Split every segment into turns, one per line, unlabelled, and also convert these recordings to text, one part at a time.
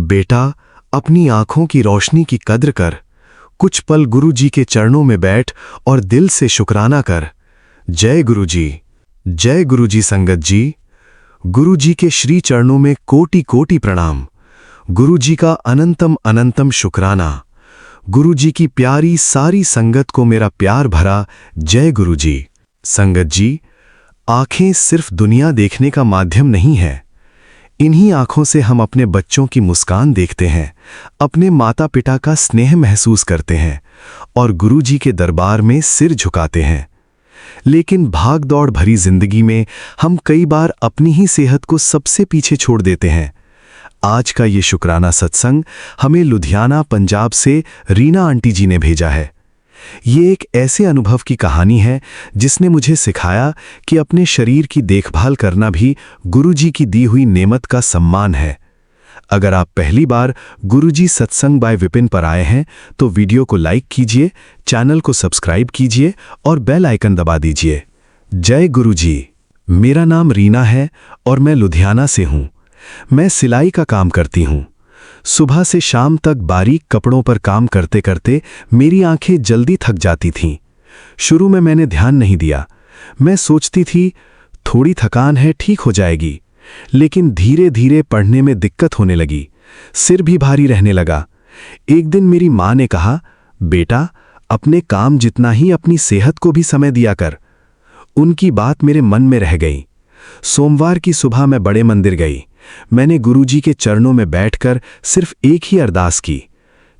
बेटा, अपनी आंखों की रोशनी की कद्र कर। कुछ पल गुरु जी के चरणों में बैठ और दिल से शुक्राना कर। जय गुरु जी। जय गुरु जी। संगत जी, गुरु जी के श्री चरणों में कोटि कोटि प्रणाम। गुरु जी का अनंतम अनंतम शुक्राना। गुरु जी की प्यारी सारी संगत को मेरा प्यार भरा जय गुरु जी। संगत जी, आंखें सिर्फ दुनिया देखने का माध्यम नहीं है। इन्हीं आंखों से हम अपने बच्चों की मुस्कान देखते हैं, अपने माता पिता का स्नेह महसूस करते हैं और गुरु जी के दरबार में सिर झुकाते हैं। लेकिन भाग दौड़ भरी जिंदगी में हम कई बार अपनी ही सेहत को सबसे पीछे छोड़ देते हैं। आज का ये शुक्राना सत्संग हमें लुधियाना, पंजाब से रीना आंटी जी ने भेजा है। ये एक ऐसे अनुभव की कहानी है जिसने मुझे सिखाया कि अपने शरीर की देखभाल करना भी गुरुजी की दी हुई नेमत का सम्मान है। अगर आप पहली बार गुरुजी सत्संग बाय विपिन पर आए हैं तो वीडियो को लाइक कीजिए, चैनल को सब्सक्राइब कीजिए और बेल आइकन दबा दीजिए। जय गुरुजी। मेरा नाम रीना है और मैं लुधियाना से हूँ। मैं सिलाई का काम करती हूँ। सुबह से शाम तक बारीक कपड़ों पर काम करते करते मेरी आंखें जल्दी थक जाती थीं। शुरू में मैंने ध्यान नहीं दिया। मैं सोचती थी थोड़ी थकान है, ठीक हो जाएगी। लेकिन धीरे धीरे पढ़ने में दिक्कत होने लगी, सिर भी भारी रहने लगा। एक दिन मेरी माँ ने कहा, बेटा, अपने काम जितना ही अपनी सेहत को भी समय दिया कर। उनकी बात मेरे मन में रह गई। सोमवार की सुबह मैं बड़े मंदिर गई। मैंने गुरुजी के चरणों में बैठकर सिर्फ एक ही अरदास की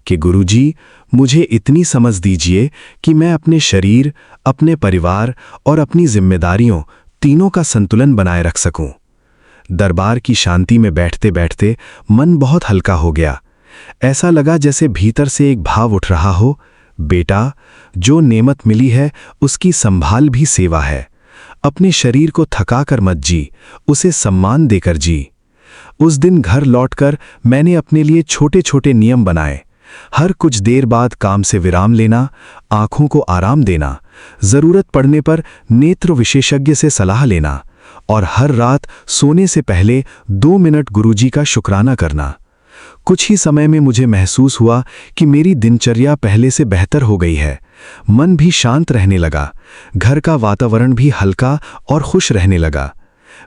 कि गुरुजी, मुझे इतनी समझ दीजिए कि मैं अपने शरीर, अपने परिवार और अपनी जिम्मेदारियों तीनों का संतुलन बनाए रख सकूं। दरबार की शांति में बैठते बैठते मन बहुत हल्का हो गया। ऐसा लगा जैसे भीतर से एक भाव उठ रहा हो, बेटा, जो नेमत मिली है उसकी संभाल भी सेवा है। अपने शरीर को थका कर मत जी, उसे सम्मान देकर जी। उस दिन घर लौटकर मैंने अपने लिए छोटे छोटे नियम बनाए। हर कुछ देर बाद काम से विराम लेना, आंखों को आराम देना, जरूरत पड़ने पर नेत्र विशेषज्ञ से सलाह लेना और हर रात सोने से पहले 2 मिनट गुरुजी का शुक्राना करना। कुछ ही समय में मुझे महसूस हुआ कि मेरी दिनचर्या पहले से बेहतर हो गई है। मन भी शांत रहने लगा, घर का वातावरण भी हल्का और खुश रहने लगा।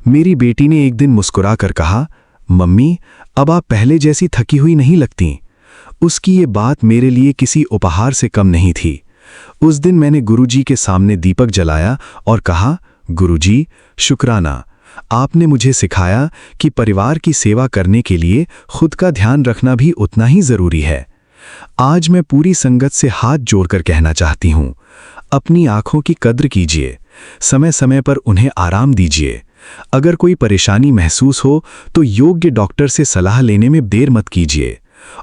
मेरी बेटी ने एक दिन मुस्कुराकर कहा, मम्मी, अब आप पहले जैसी थकी हुई नहीं लगती। उसकी ये बात मेरे लिए किसी उपहार से कम नहीं थी। उस दिन मैंने गुरुजी के सामने दीपक जलाया और कहा, गुरुजी, शुक्राना। आपने मुझे सिखाया कि परिवार की सेवा करने के लिए खुद का ध्यान रखना भी उतना ही जरूरी है। आज मैं पूरी संगत से हाथ जोड़कर कहना चाहती हूँ, अपनी आंखों की कद्र कीजिए, समय समय पर उन्हें आराम दीजिए। अगर कोई परेशानी महसूस हो तो योग्य डॉक्टर से सलाह लेने में देर मत कीजिए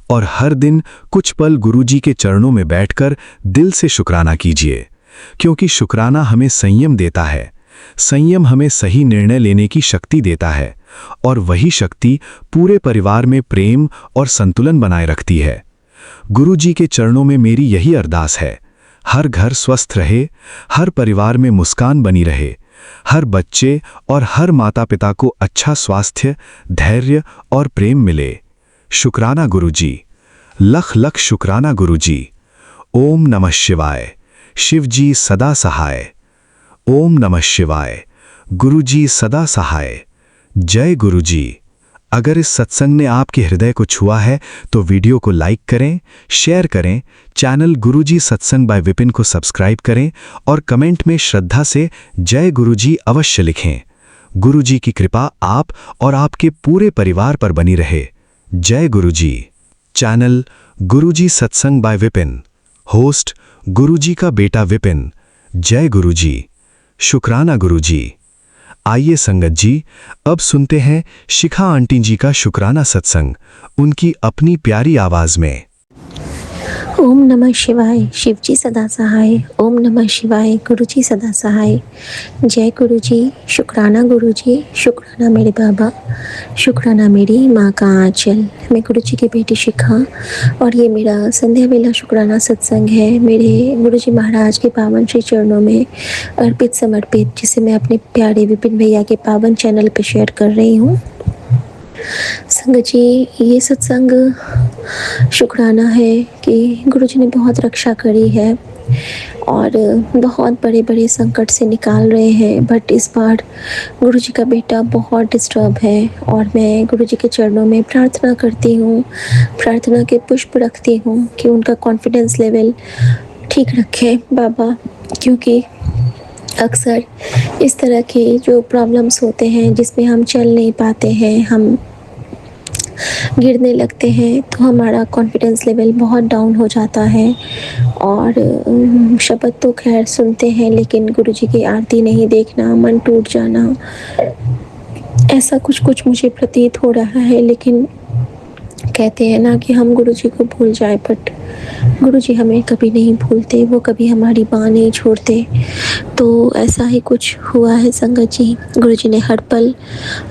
और हर दिन कुछ पल गुरुजी के चरणों में बैठकर दिल से शुक्राना कीजिए, क्योंकि शुक्राना हमें संयम देता है। संयम हमें सही निर्णय लेने की शक्ति देता है और वही शक्ति पूरे परिवार में प्रेम और संतुलन बनाए रखती है। गुरुजी के चरणों में मेरी यही अरदास है, हर घर स्वस्थ रहे, हर परिवार में मुस्कान बनी रहे, हर बच्चे और हर माता पिता को अच्छा स्वास्थ्य, धैर्य और प्रेम मिले। शुक्राना गुरुजी। लख लख शुक्राना गुरुजी। ओम नमः शिवाय। शिवजी सदा सहाय। ओम नमः शिवाय। गुरुजी सदा सहाय। जय गुरुजी। अगर इस सत्संग ने आपके हृदय को छुआ है तो वीडियो को लाइक करें, शेयर करें, चैनल गुरुजी सत्संग बाय विपिन को सब्सक्राइब करें और कमेंट में श्रद्धा से जय गुरुजी अवश्य लिखें। गुरुजी की कृपा आप और आपके पूरे परिवार पर बनी रहे। जय गुरुजी। चैनल गुरुजी सत्संग बाय विपिन। होस्ट गुरुजी का बेटा विपिन। जय गुरुजी। शुक्राना गुरुजी। आइए संगत जी, अब सुनते हैं शिखा आंटी जी का शुक्राना सत्संग उनकी अपनी प्यारी आवाज में।
ओम नमः शिवाय। शिवजी सदा सहाय। ओम नमः शिवाय। गुरुजी सदा सहाय। जय गुरुजी। शुक्राना गुरुजी। शुक्राना मेरे बाबा। शुक्राना मेरी माँ का आंचल। मैं गुरुजी की बेटी शिखा और ये मेरा संध्या वेला शुक्राना सत्संग है, मेरे गुरुजी महाराज के पावन श्री चरणों में अर्पित समर्पित, जिसे मैं अपने प्यारे विपिन भैया के पावन चैनल पर शेयर कर रही हूँ। संगत जी, ये सत्संग शुक्राना है कि गुरुजी ने बहुत रक्षा करी है और बहुत बड़े-बड़े संकट से निकाल रहे हैं। बट इस बार गुरुजी का बेटा बहुत डिस्टर्ब है और मैं गुरुजी के चरणों में प्रार्थना करती हूँ, प्रार्थना के पुष्प रखती हूँ कि उनका कॉन्फिडेंस लेवल ठीक रखें बाबा, क्योंकि अक्सर इस तरह के जो प्रॉब्लम्स होते हैं जिसमें हम चल नहीं पाते हैं, हम गिरने लगते हैं, तो हमारा कॉन्फिडेंस लेवल बहुत डाउन हो जाता है और शब्द तो खैर सुनते हैं लेकिन गुरुजी की आरती नहीं देखना, मन टूट जाना, ऐसा कुछ मुझे प्रतीत हो रहा है। लेकिन कहते हैं ना कि हम गुरुजी को भूल जाएं, बट गुरुजी हमें कभी नहीं भूलते, वो कभी हमारी बाह नहीं छोड़ते। तो ऐसा ही कुछ हुआ है संगत जी। गुरुजी ने हर पल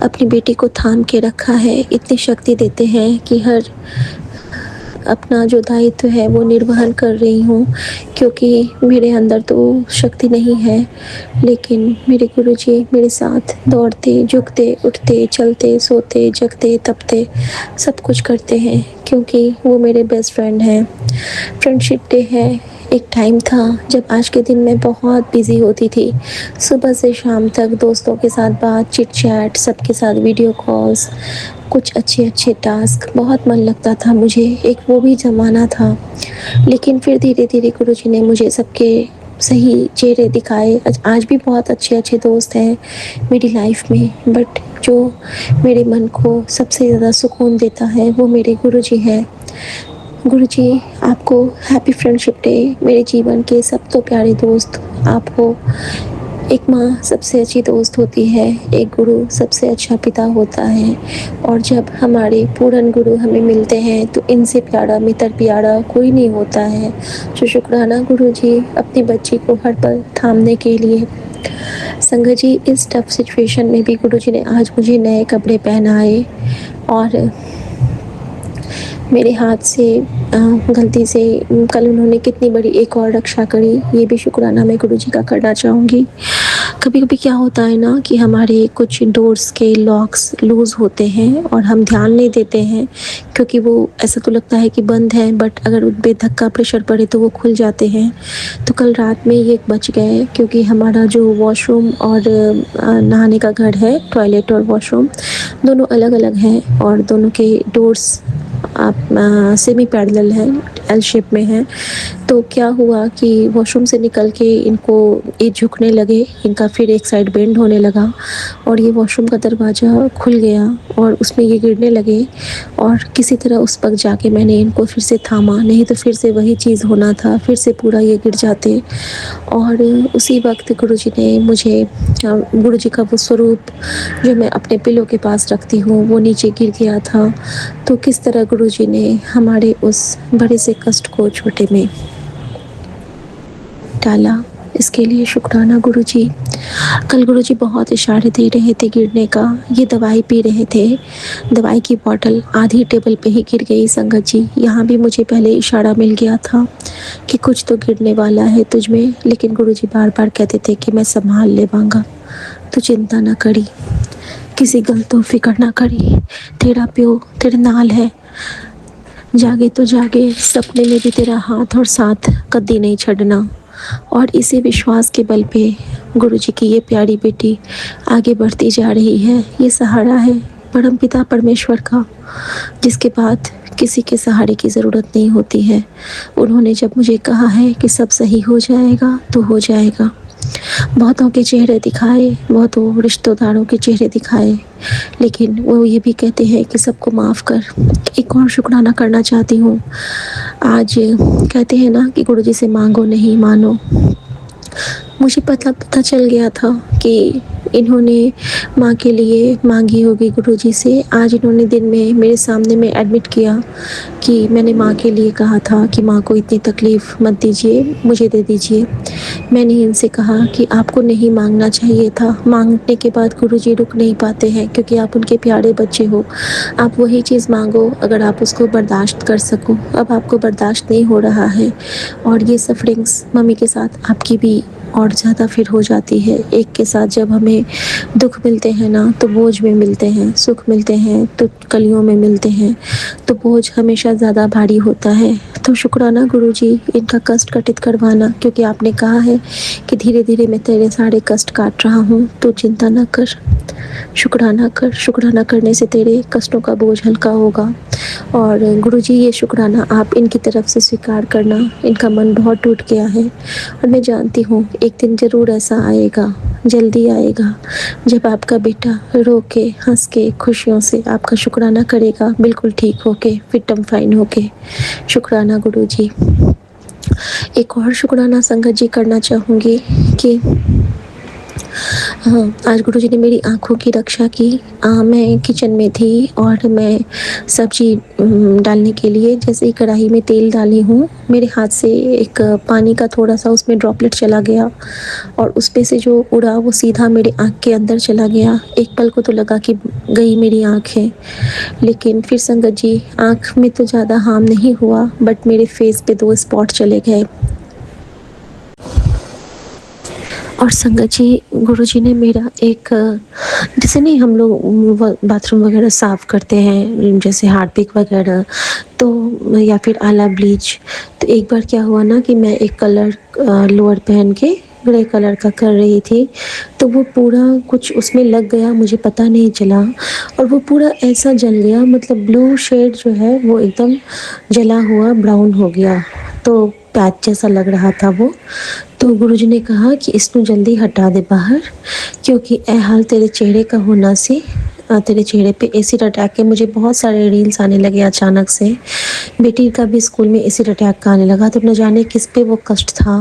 अपनी बेटी को थाम के रखा है, इतनी शक्ति देते हैं कि हर अपना जो दायित्व है वो निर्वहन कर रही हूँ, क्योंकि मेरे अंदर तो शक्ति नहीं है, लेकिन मेरे गुरुजी मेरे साथ दौड़ते, झुकते, उठते, चलते, सोते, जगते, तपते सब कुछ करते हैं, क्योंकि वो मेरे बेस्ट फ्रेंड हैं। फ्रेंडशिप डे है। एक टाइम था जब आज के दिन मैं बहुत बिजी होती थी, सुबह से शाम तक दोस्तों के साथ बात, चिट चैट, सबके साथ वीडियो कॉल्स, कुछ अच्छे टास्क, बहुत मन लगता था मुझे, एक वो भी ज़माना था। लेकिन फिर धीरे धीरे गुरुजी ने मुझे सबके सही चेहरे दिखाए। आज भी बहुत अच्छे दोस्त हैं मेरी लाइफ में, बट जो मेरे मन को सबसे ज़्यादा सुकून देता है वो मेरे गुरुजी हैं। गुरुजी, आपको हैप्पी फ्रेंडशिप डे। मेरे जीवन के सब तो प्यारे दोस्त आप हो। एक माँ सबसे अच्छी दोस्त होती है, एक गुरु सबसे अच्छा पिता होता है, और जब हमारे पूर्ण गुरु हमें मिलते हैं तो इनसे प्यारा मित्र प्यारा कोई नहीं होता है। तो शुक्राना गुरुजी अपनी बच्ची को हर पल थामने के लिए। संगत जी, इस टफ सिचुएशन में भी गुरुजी ने आज मुझे नए कपड़े पहनाए और मेरे हाथ से गलती से कल उन्होंने कितनी बड़ी एक और रक्षा करी, ये भी शुक्राना मैं गुरुजी का करना चाहूँगी। कभी कभी क्या होता है ना कि हमारे कुछ डोर्स के लॉक्स लूज़ होते हैं और हम ध्यान नहीं देते हैं, क्योंकि वो ऐसा तो लगता है कि बंद है, बट अगर उन पर धक्का प्रेशर पड़े तो वो खुल जाते हैं। तो कल रात में ये बच गए, क्योंकि हमारा जो वॉशरूम और नहाने का घर है, टॉयलेट और वॉशरूम दोनों अलग अलग हैं और दोनों के डोर्स आप सेमी पैरेलल है, एल शेप में है। तो क्या हुआ कि वॉशरूम से निकल के इनको ये झुकने लगे, इनका फिर एक साइड बेंड होने लगा और ये वॉशरूम का दरवाज़ा खुल गया और उसमें ये गिरने लगे, और किसी तरह उस वक्त जाके मैंने इनको फिर से थामा, नहीं तो फिर से वही चीज़ होना था, फिर से पूरा ये गिर जाते। और उसी वक्त गुरुजी ने मुझे गुरुजी का वो स्वरूप जो मैं अपने पिलो के पास रखती हूँ वो नीचे गिर गया था। तो किस तरह गुरुजी ने हमारे उस बड़े से कष्ट को छोटे में डाला, इसके लिए शुक्राना गुरुजी। कल गुरुजी बहुत इशारे दे रहे थे गिरने का, ये दवाई पी रहे थे, दवाई की बोतल आधी टेबल पे ही गिर गई संगत जी। यहाँ भी मुझे पहले इशारा मिल गया था कि कुछ तो गिरने वाला है तुझ में, लेकिन गुरुजी बार बार कहते थे कि मैं संभाल लेवांगा, तू चिंता ना करी, किसी गल तो फिक्र ना करी, तेरा प्यो तेरे नाल है, जागे तो जागे, सपने में भी तेरा हाथ और साथ कदी नहीं छड़ना। और इसी विश्वास के बल पे गुरुजी की ये प्यारी बेटी आगे बढ़ती जा रही है। ये सहारा है परमपिता परमेश्वर का, जिसके बाद किसी के सहारे की ज़रूरत नहीं होती है। उन्होंने जब मुझे कहा है कि सब सही हो जाएगा तो हो जाएगा, बहुतों के चेहरे दिखाए, बहुतों रिश्तेदारों के चेहरे दिखाए, लेकिन वो ये भी कहते हैं कि सबको माफ़ कर। एक और शुक्राना करना चाहती हूँ। आज कहते हैं ना कि गुरुजी से मांगो नहीं मानो। मुझे पता चल गया था कि इन्होंने माँ के लिए मांगी होगी गुरुजी से। आज इन्होंने दिन में मेरे सामने में एडमिट किया कि मैंने माँ के लिए कहा था कि माँ को इतनी तकलीफ़ मत दीजिए, मुझे दे दीजिए। मैंने इनसे कहा कि आपको नहीं मांगना चाहिए था, मांगने के बाद गुरुजी रुक नहीं पाते हैं, क्योंकि आप उनके प्यारे बच्चे हो। आप वही चीज़ मांगो अगर आप उसको बर्दाश्त कर सको। अब आपको बर्दाश्त नहीं हो रहा है और ये सफरिंग्स मम्मी के साथ आपकी भी और ज़्यादा फिर हो जाती है। एक के साथ जब हमें दुख मिलते हैं ना तो बोझ में मिलते हैं, सुख मिलते हैं तो कलियों में मिलते हैं, तो बोझ हमेशा ज़्यादा भारी होता है। तो शुक्राना गुरुजी इनका कष्ट कटित करवाना, क्योंकि आपने कहा है कि धीरे धीरे मैं तेरे सारे कष्ट काट रहा हूँ, तो चिंता न कर, शुक्राना कर। शुक्राना करने से तेरे कष्टों का बोझ हल्का होगा। और गुरुजी ये शुक्राना आप इनकी तरफ से स्वीकार करना। इनका मन बहुत टूट गया है और मैं जानती हूँ एक दिन ज़रूर ऐसा आएगा, जल्दी आएगा, जब आपका बेटा रो के हंस के खुशियों से आपका शुक्राना करेगा, बिल्कुल ठीक होके, फिट एंड फाइन होके। शुक्राना गुरुजी। एक और शुक्राना संगत जी करना चाहूँगी कि हाँ, आज गुरुजी ने मेरी आँखों की रक्षा की। मैं किचन में थी और मैं सब्जी डालने के लिए जैसे ही कढ़ाई में तेल डाली हूँ, मेरे हाथ से एक पानी का थोड़ा-सा उसमें ड्रॉपलेट चला गया और उसमें से जो उड़ा वो सीधा मेरे आँख के अंदर चला गया। एक पल को तो लगा कि गई मेरी आँखें, लेकिन फिर संगत जी आँख में तो ज़्यादा हार्म नहीं हुआ, बट मेरे फेस पे 2 स्पॉट चले गए। और संगत जी गुरुजी ने मेरा एक जैसे नहीं हम लोग बाथरूम वगैरह साफ़ करते हैं, जैसे हार्पिक वगैरह, तो या फिर आला ब्लीच, तो एक बार क्या हुआ ना कि मैं एक कलर लोअर पहन के ग्रे कलर का कर रही थी, तो वो पूरा कुछ उसमें लग गया, मुझे पता नहीं चला और वो पूरा ऐसा जल गया, मतलब ब्लू शेड जो है वो एकदम जला हुआ ब्राउन हो गया, तो पैच जैसा लग रहा था वो। तो गुरुजी ने कहा कि इसको जल्दी हटा दे बाहर, क्योंकि ए हाल तेरे चेहरे का होना से तेरे चेहरे पे एसिड अटैक के मुझे बहुत सारे रील्स आने लगे अचानक से। बेटी का भी स्कूल में एसिड अटैक का आने लगा, तो न जाने किस पे वो कष्ट था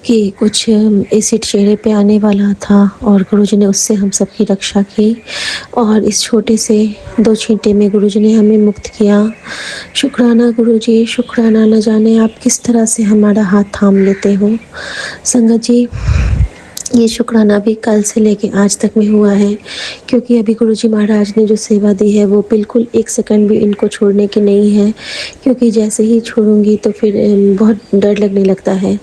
कि कुछ एसिड चेहरे पे आने वाला था, और गुरुजी ने उससे हम सबकी रक्षा की और इस छोटे से 2 छींटे में गुरुजी ने हमें मुक्त किया। शुक्राना गुरुजी, शुक्राना। न जाने आप किस तरह से हमारा हाथ थाम लेते हो। संगत जी ये शुक्राना भी कल से लेके आज तक में हुआ है, क्योंकि अभी गुरुजी महाराज ने जो सेवा दी है वो बिल्कुल 1 सेकंड भी इनको छोड़ने की नहीं है, क्योंकि जैसे ही छोड़ूंगी तो फिर बहुत डर लगने लगता है।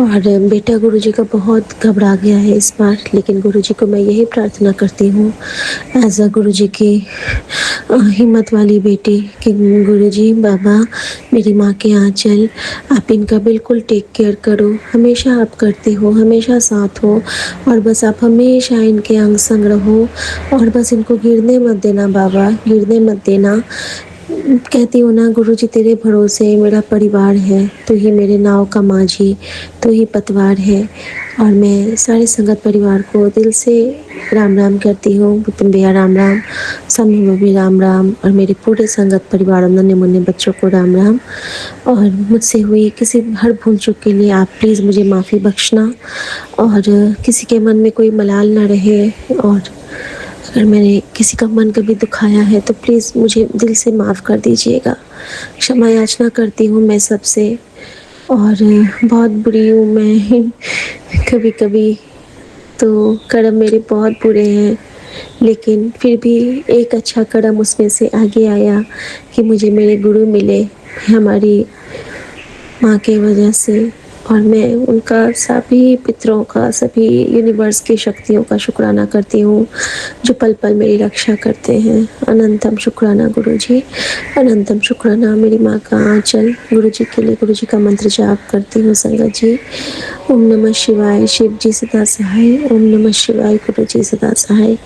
और बेटा गुरुजी का बहुत घबरा गया है इस बार, लेकिन गुरुजी को मैं यही प्रार्थना करती हूँ एज अ गुरुजी की हिम्मत वाली बेटी कि गुरुजी बाबा मेरी माँ के आंचल, आप इनका बिल्कुल टेक केयर करो, हमेशा आप करते हो, हमेशा साथ हो, और बस आप हमेशा इनके अंग संग रहो और बस इनको गिरने मत देना बाबा, गिरने मत देना। कहती हूँ ना गुरुजी तेरे भरोसे मेरा परिवार है, तो ही मेरे नाव का माझी, तो ही पतवार है। और मैं सारे संगत परिवार को दिल से राम राम करती हूँ। पुतम भैया राम राम, समूह में भी राम राम, और मेरे पूरे संगत परिवार और नन्हे मुन्ने बच्चों को राम राम। और मुझसे हुई किसी हर भूल चूक के लिए आप प्लीज़ मुझे माफ़ी बख्शना, और किसी के मन में कोई मलाल ना रहे, और अगर मैंने किसी का मन कभी दुखाया है तो प्लीज़ मुझे दिल से माफ़ कर दीजिएगा। क्षमा याचना करती हूँ मैं सबसे, और बहुत बुरी हूँ मैं कभी कभी तो कर्म मेरे बहुत बुरे हैं, लेकिन फिर भी एक अच्छा कर्म उसमें से आगे आया कि मुझे मेरे गुरु मिले हमारी माँ के वजह से, और मैं उनका सभी पितरों का, सभी यूनिवर्स की शक्तियों का शुक्राना करती हूँ जो पल पल मेरी रक्षा करते हैं। अनंतम शुक्राना गुरुजी, अनंतम शुक्राना। मेरी माँ का आंचल, गुरुजी के लिए गुरुजी का मंत्र जाप करती हूँ संगत जी। ओम नमः शिवाय, शिव जी सदा सहाय। ओम नमः शिवाय, गुरुजी सदा सहाय।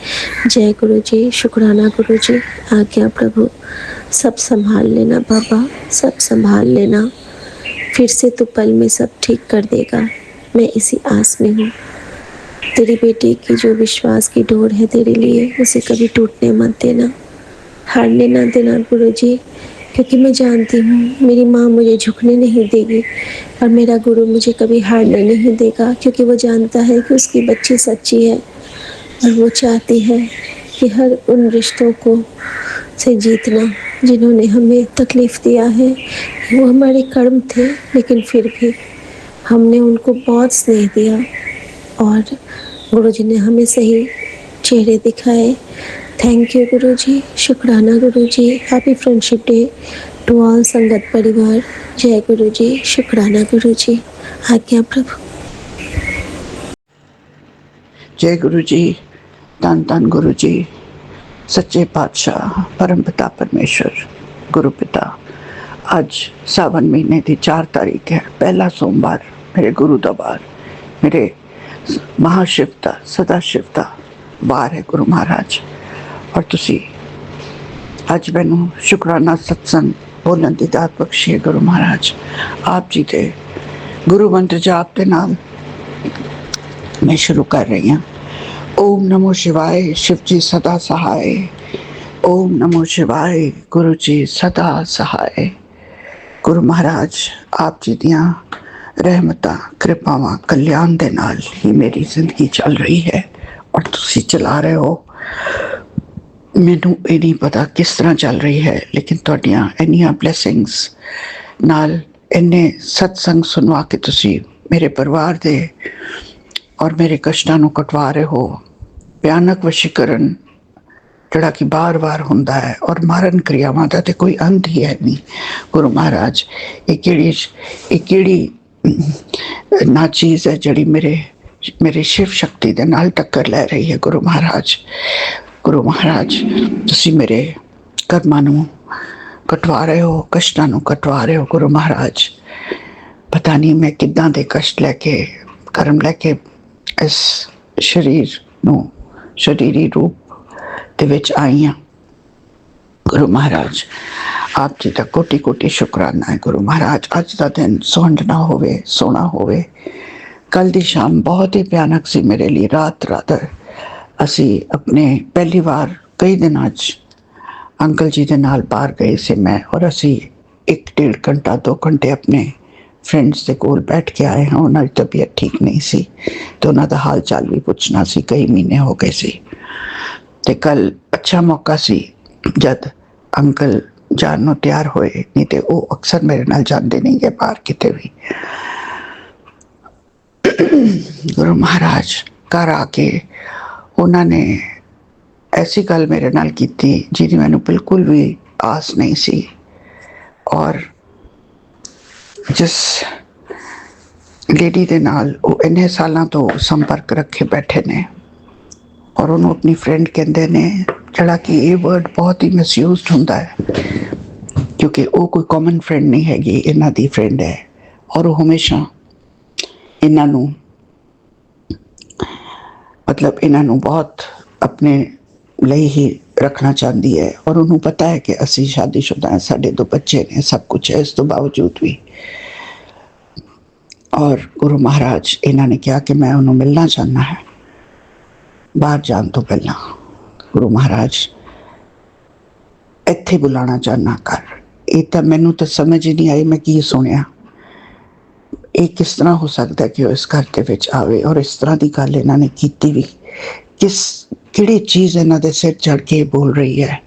जय गुरुजी, शुक्राना गुरुजी। आज्ञा प्रभु, सब संभाल लेना बाबा, सब संभाल लेना, फिर से तो पल में सब ठीक कर देगा, मैं इसी आस में हूँ। तेरी बेटी की जो विश्वास की डोर है तेरे लिए, उसे कभी टूटने मत देना, हारने ना देना गुरुजी, क्योंकि मैं जानती हूँ मेरी माँ मुझे झुकने नहीं देगी और मेरा गुरु मुझे कभी हारने नहीं देगा, क्योंकि वो जानता है कि उसकी बच्ची सच्ची है और वो चाहती है कि हर उन रिश्तों को से जीतना जिन्होंने हमें तकलीफ़ दिया है। वो हमारे कर्म थे, लेकिन फिर भी हमने उनको बहुत स्नेह दिया और गुरुजी ने हमें सही चेहरे दिखाए। थैंक यू गुरुजी, शुक्राना Guruji. Happy friendship day to all संगत परिवार। जय गुरुजी, शुक्राना गुरुजी। आज्ञा प्रभु।
जय गुरु जी, धन धन गुरु जी, सच्चे पातशाह परम पिता परमेश्वर गुरु पिता। अज सावन महीने की 4 तारीख है, पहला सोमवार मेरे गुरु का वार, मेरे महाशिव का सदा शिव का वार है गुरु महाराज। और तुसी अज मैनू शुकराना सत्संग बोलन की दात बख्शी है गुरु महाराज। आप जी के गुरु मंत्र जाप के नाम मैं शुरू कर रही हूँ। ओम नमो शिवाय, शिव जी सदा सहाय। ओम नमो शिवाय, गुरु जी सदा सहाय। गुरु महाराज आप जी दियां रहमतां कृपावां कल्याण दे नाल ही मेरी जिंदगी चल रही है और तुसी चला रहे हो। मैनू ये नहीं पता किस तरह चल रही है, लेकिन तुहाडियां इन्नियां ब्लैसिंग्स नाल इन्ने सत्संग सुनवा के तुसी मेरे परिवार दे और मेरे कष्टां नूं कटवा रहे हो। भयानक वशीकरण जिहड़ा कि बार बार हुंदा है और मारन क्रियावां दा ते कोई अंत ही है नहीं गुरु महाराज। ये किहड़ी ना चीज़ है जिहड़ी मेरे शिव शक्ति दे नाल टक्कर लै रही है गुरु महाराज। गुरु महाराज तुसी मेरे कर्मां नूं कटवा रहे हो, कष्टां नूं कटवा रहे हो गुरु महाराज। पता नहीं मैं किद्दां दे कष्ट लैके कर्म लैके इस शरीरी रूप दे विच आई हाँ गुरु महाराज। आप जी का कोटि कोटि शुकराना है गुरु महाराज। अज का दिन सुहांडना होवे, सोना होवे। कल दी शाम बहुत ही भयानक सी मेरे लिए। रात असी अपने पहली बार कई दिन अज अंकल जी दे नाल बाहर गए से मैं और असी 1-1.5 घंटा 2 घंटे अपने फ्रेंड्स के कोल बैठ के आए हैं। उन्होंने तबीयत ठीक नहीं सी तो उन्होंने हाल चाल भी पूछना सी, कई महीने हो गए सी। ते कल अच्छा मौका सी जद अंकल जान नूं तैयार होए, नहीं तो वो अक्सर मेरे नाल जाते नहीं गए बाहर किते भी। गुरु महाराज घर आके उन्होंने ऐसी गल मेरे नाल कीती जिहदी मैनू बिल्कुल भी आस नहीं सी। और जिस लेडी दे नाल वो इन्ने सालों तो संपर्क रखे बैठे ने और उन्होंने अपनी फ्रेंड कहते ने, जड़ा कि ये वर्ड बहुत ही मिसयूज होंदा है क्योंकि वो कोई कॉमन फ्रेंड नहीं हैगी, इन्हां दी फ्रेंड है और वो हमेशा इन्हां नूं मतलब इन्हां नूं बहुत अपने लिए ही रखना चाहती है। और उन्होंने पता है कि असी शादीशुदा हैं, साढ़े 2 बच्चे ने, सब कुछ है, इस तो बावजूद भी। और गुरु महाराज इन्होंने कहा कि मैं उन्होंने मिलना चाहना है बाहर जान तो पहला। गुरु महाराज इत्थे बुलाना चाहना कर। ये तो मैनू तो समझ ही नहीं आई मैं की सुनिया। ये किस तरह हो सकता है कि वो इस घर के विच आवे और इस तरह की गल इन्होंने कीती भी। किहड़ी चीज़ इन्हां दे सिर चढ़ के बोल रही है।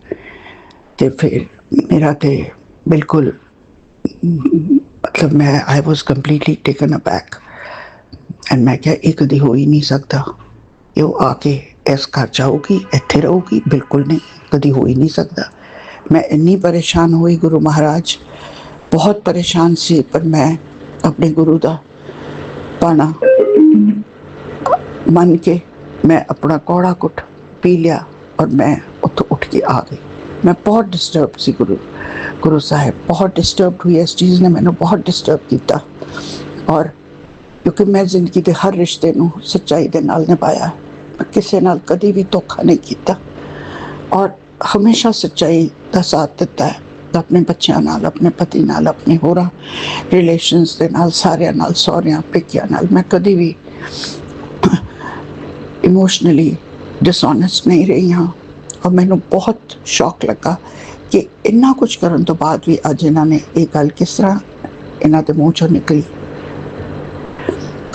तो फिर मेरा तो बिल्कुल मतलब मैं I was completely taken aback and मैं क्या ये कभी हो ही नहीं सकता। ये आके इस घर जाऊगी, इत्थे रहूगी, बिल्कुल नहीं, कभी हो ही नहीं सकता। मैं इन्नी परेशान हुई गुरु महाराज, बहुत परेशान सी। पर मैं अपने गुरु का पाना मन के मैं अपना कौड़ा कुट पी लिया और मैं उतो उठ के आ गई। मैं बहुत डिस्टर्ब सी गुरु साहब, बहुत डिस्टर्ब हुई। इस चीज़ ने मैंने बहुत डिस्टर्ब किया। और क्योंकि मैं जिंदगी के हर रिश्ते नूं सच्चाई दे नाल निभाया, मैं किसी नाल कभी भी धोखा नहीं किया और हमेशा सच्चाई का साथ दिता है। अपने बच्चों नाल, अपने पति नाल, अपने होरां रिलेशनस दे नाल, सारियां नाल, सौहरियां पेकियां नाल मैं कभी भी इमोशनली डिसऑनेस्ट नहीं रही हाँ। और मैनू बहुत शौक लगा कि इन्ना कुछ करने तो बाद भी अज इन्होंने ये गल किस तरह इन्हों के मुँह चों निकली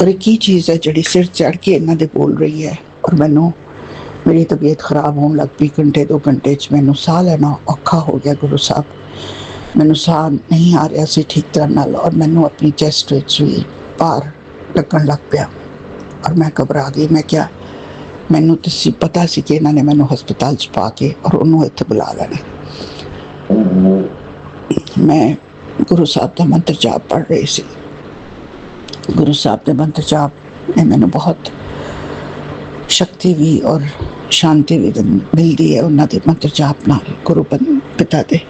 और की चीज़ है जिहड़ी सिर चढ़ के इन्हों दे बोल रही है। और मैनू मेरी तबीयत खराब होने लग पई। घंटे 2 घंटे मैनू साह लेना औखा हो गया गुरु साहब। मैनू साह नहीं आ रहा सी ठीक तरह नाल और मैनू अपनी चेस्ट विच भी भार लगन लग पिया और मैं घबरा गई। मैं क्या मैनू तो पता सी कि इन्होंने मैनू हस्पताल च पा के और उन्होंने इत्थे बुला लेना। मैं गुरु साहब का मंत्र जाप पढ़ रही सी। गुरु साहब के मंत्र जाप ने मैनू बहुत शक्ति भी और शांति भी मिलती है उन्हां दे मंत्र जाप नाल, गुरु पिता दे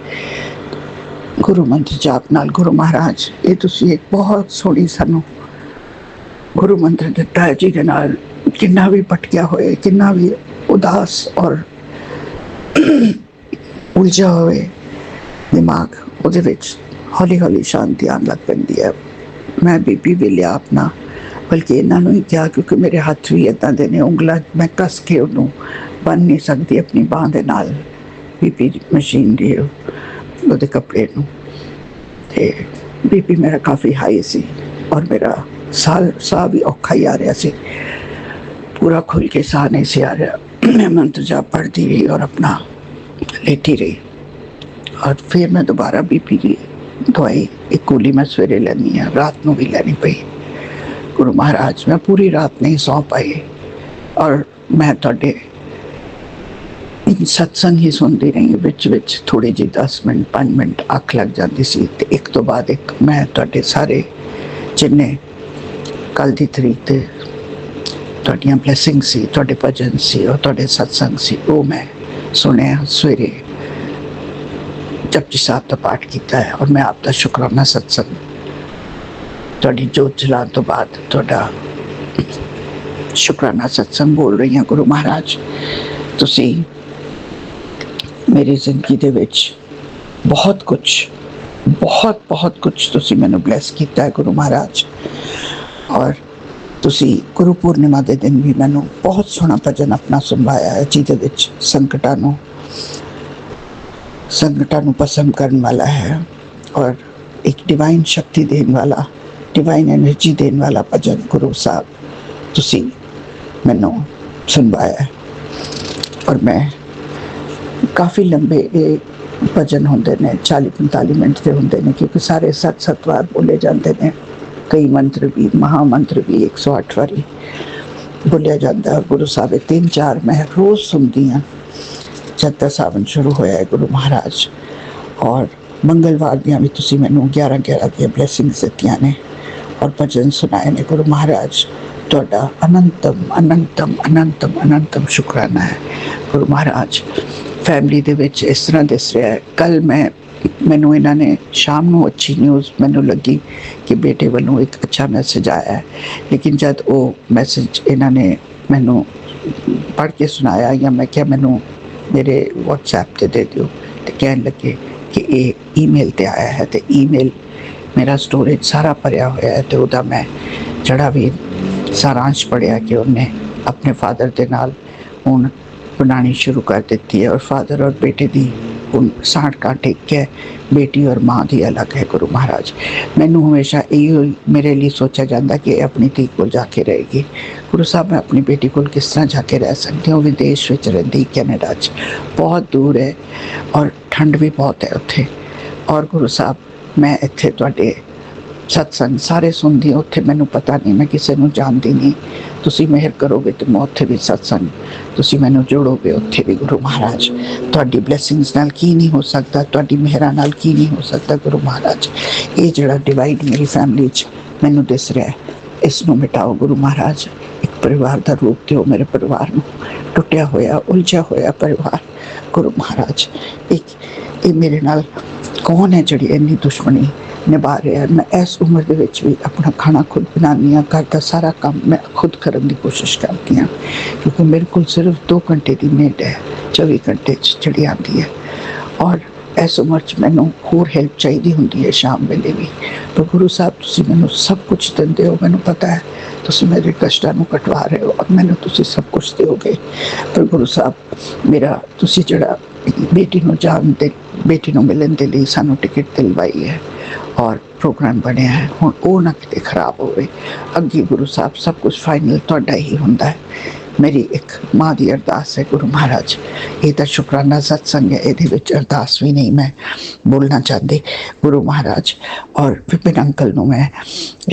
गुरु मंत्र जाप नाल। गुरु महाराज ये तुसी एक बहुत सोहनी सानू गुरु मंत्र दिता है, जिहदे नाल किन्ना भी भटकिया होए, किन्ना भी उदास और उलझा होए दिमाग, ਉਹਦੇ ਵਿੱਚ ਹੌਲੀ ਹੌਲੀ ਸ਼ਾਂਤੀ ਆਉਣ ਲੱਗ ਪੈਂਦੀ ਹੈ। ਮੈਂ ਬੀਪੀ ਵੀ ਲਿਆ ਆਪਣਾ, ਬਲਕਿ ਇਹਨਾਂ ਨੂੰ ਹੀ ਕਿਹਾ ਕਿਉਂਕਿ ਮੇਰੇ ਹੱਥ ਵੀ ਇੱਦਾਂ ਦੇ ਨੇ, ਉਂਗਲਾਂ ਮੈਂ ਕੱਸ ਕੇ ਉਹਨੂੰ ਬੰਨ੍ਹ ਨਹੀਂ ਸਕਦੀ ਆਪਣੀ ਬਾਂਹ ਦੇ ਨਾਲ, ਬੀਪੀ ਮਸ਼ੀਨ ਦੀ ਉਹਦੇ ਕੱਪੜੇ ਨੂੰ। ਅਤੇ ਬੀਪੀ ਮੇਰਾ ਕਾਫੀ ਹਾਈ ਸੀ ਔਰ ਮੇਰਾ ਸਾਹ ਵੀ ਔਖਾ ਹੀ ਆ ਰਿਹਾ ਸੀ, ਪੂਰਾ ਖੁੱਲ੍ਹ ਕੇ ਸਾਹ ਨਹੀਂ ਸੀ ਆ ਰਿਹਾ। ਮੈਂ ਮੰਤਰ ਜਾਪ ਪੜ੍ਹਦੀ ਰਹੀ ਔਰ ਆਪਣਾ लेटी रही। और फिर मैं दोबारा बीपी की दवाई एक गोली मैं सवेरे लेनी है, रात को भी लेनी पई। गुरु महाराज मैं पूरी रात नहीं सौ पाई और मैं तुहाडे सत्संग ही सुनती रही, विच थोड़ी जी 10 मिनट 5 मिनट अख लग जाती सी, ते एक तो बाद एक मैं तुहाडे सारे जिन्ने कल की तरीक ते तुहाडियां ब्लैसिंग सी, तुहाडे भजन सी और तुहाडे सत्संग सी, वो मैं सुनिया सवेरे जपजी साहब का पाठ किया है। और मैं आपका शुकराना सत्संग तुहाडी जोत जलाने तो बाद तुहाडा शुकराना सत्संग बोल रही हूँ। गुरु महाराज तुसी मेरी जिंदगी दे विच बहुत कुछ तुसी मैनू ब्लैस किया है गुरु महाराज। और तुसी गुरु पूर्णिमा के दिन भी मैनू बहुत सोहना भजन अपना सुनवाया है, जिहदे विच संकटां नूं भस्म करने वाला है और एक डिवाइन शक्ति देने वाला, डिवाइन एनर्जी देने वाला भजन गुरु साहब तुसी मैनू सुनवाया है। और मैं काफ़ी लंबे भजन होंदे ने, 40-45 मिनट के होंदे ने, क्योंकि सारे 7-7 बार बोले जाते हैं। कई मंत्र भी, महामंत्र भी 108 बारी बोलिया जाता है। गुरु साहब 3-4 मैं रोज़ सुनती हाँ जब तक सावन शुरू होया है गुरु महाराज। और मंगलवार दियाँ भी तुसी मैनू 11-11 दियां ब्लैसिंग्स दित्तियां ने और भजन सुनाए ने। गुरु महाराज तुहाडा अनंतम अनंतम अनंतम अनंतम शुकराना है गुरु महाराज। फैमिली दे विच इस तरह दिस रहा है। कल मैनू इन्हों ने शाम को अच्छी न्यूज़ मैनू लगी कि बेटे वालों एक अच्छा मैसेज आया है, लेकिन जब वो मैसेज इन्होंने मैनू पढ़ के सुनाया या मैं क्या मैनू मेरे व्हाट्सएप से दे दियो, तो कहने लगे कि ये ईमेल ते आया है। तो ईमेल मेरा स्टोरेज सारा भरिया होया है, तो वह मैं जड़ा भी सारांश पढ़िया कि उन्हें अपने फादर के नाल हुण बनानी शुरू कर दी है और फादर और बेटे की साठ कांटे है, बेटी और माँ की अलग है। गुरु महाराज मैनू हमेशा यही मेरे लिए सोचा जाता कि अपनी धी को जाके रहेगी। गुरु साहब मैं अपनी बेटी को किस तरह जाके रह सकती हूँ, विदेश में रही कैनेडा च, बहुत दूर है और ठंड भी बहुत है उत्थे। और गुरु साहब मैं इत्थे तुहाडे सत्संग सारे सुनती, उत्थे मैनू पता नहीं, मैं किसी को जानती नहीं, तुसी मेहर करोगे तो मैं उत्थे भी सत्संग तुसी मैनू जोड़ोगे उत्थे भी। गुरु महाराज तुहाडी ब्लैसिंग्स नाल की नहीं हो सकता, तुहाडी मेहरां नाल की नहीं हो सकता। गुरु महाराज ये जिहड़ा डिवाइड मेरी फैमिली च मैनू दिस रहा है, इसनूं मिटाओ गुरु महाराज। एक परिवार का रूप दिओ मेरे परिवार नूं, टुटिया होया उलझा होया परिवार। गुरु महाराज एक ये मेरे नाल कौन है जिहड़ी इन्नी दुश्मनी निभा रहा है। मैं इस उम्र के विच भी अपना खाना खुद बनानी हाँ, घर का सारा काम मैं खुद करने की कोशिश करती हाँ, क्योंकि मेरे को सिर्फ 2 घंटे की मेड है, 24 घंटे चढ़ी आती है। और इस उम्र च मैनू होर हेल्प चाहिए होंगी है शाम वेले भी। तो गुरु साहब तुसी मैनू सब कुछ देंदे हो, मैनू पता है तुसी मेरे कष्टां नूं कटवा रहे हो और मैनू तुसी सब कुछ दोगे। पर गुरु साहब मेरा तुसी जिहड़ा बेटी नूं जान दे, बेटी नूं मिलण दे लई सानू टिकट दिलवाई है और प्रोग्राम बनया है, हुण वो ना किते खराब होवे। अगे गुरु साहब सब कुछ फाइनल तुहाडा ही हुंदा है। मेरी एक माँ की अरदास है गुरु महाराज, ये तो शुकराना सत्संग है, ये अरदास भी नहीं मैं बोलना चाहती गुरु महाराज। और विपिन अंकल नूं मैं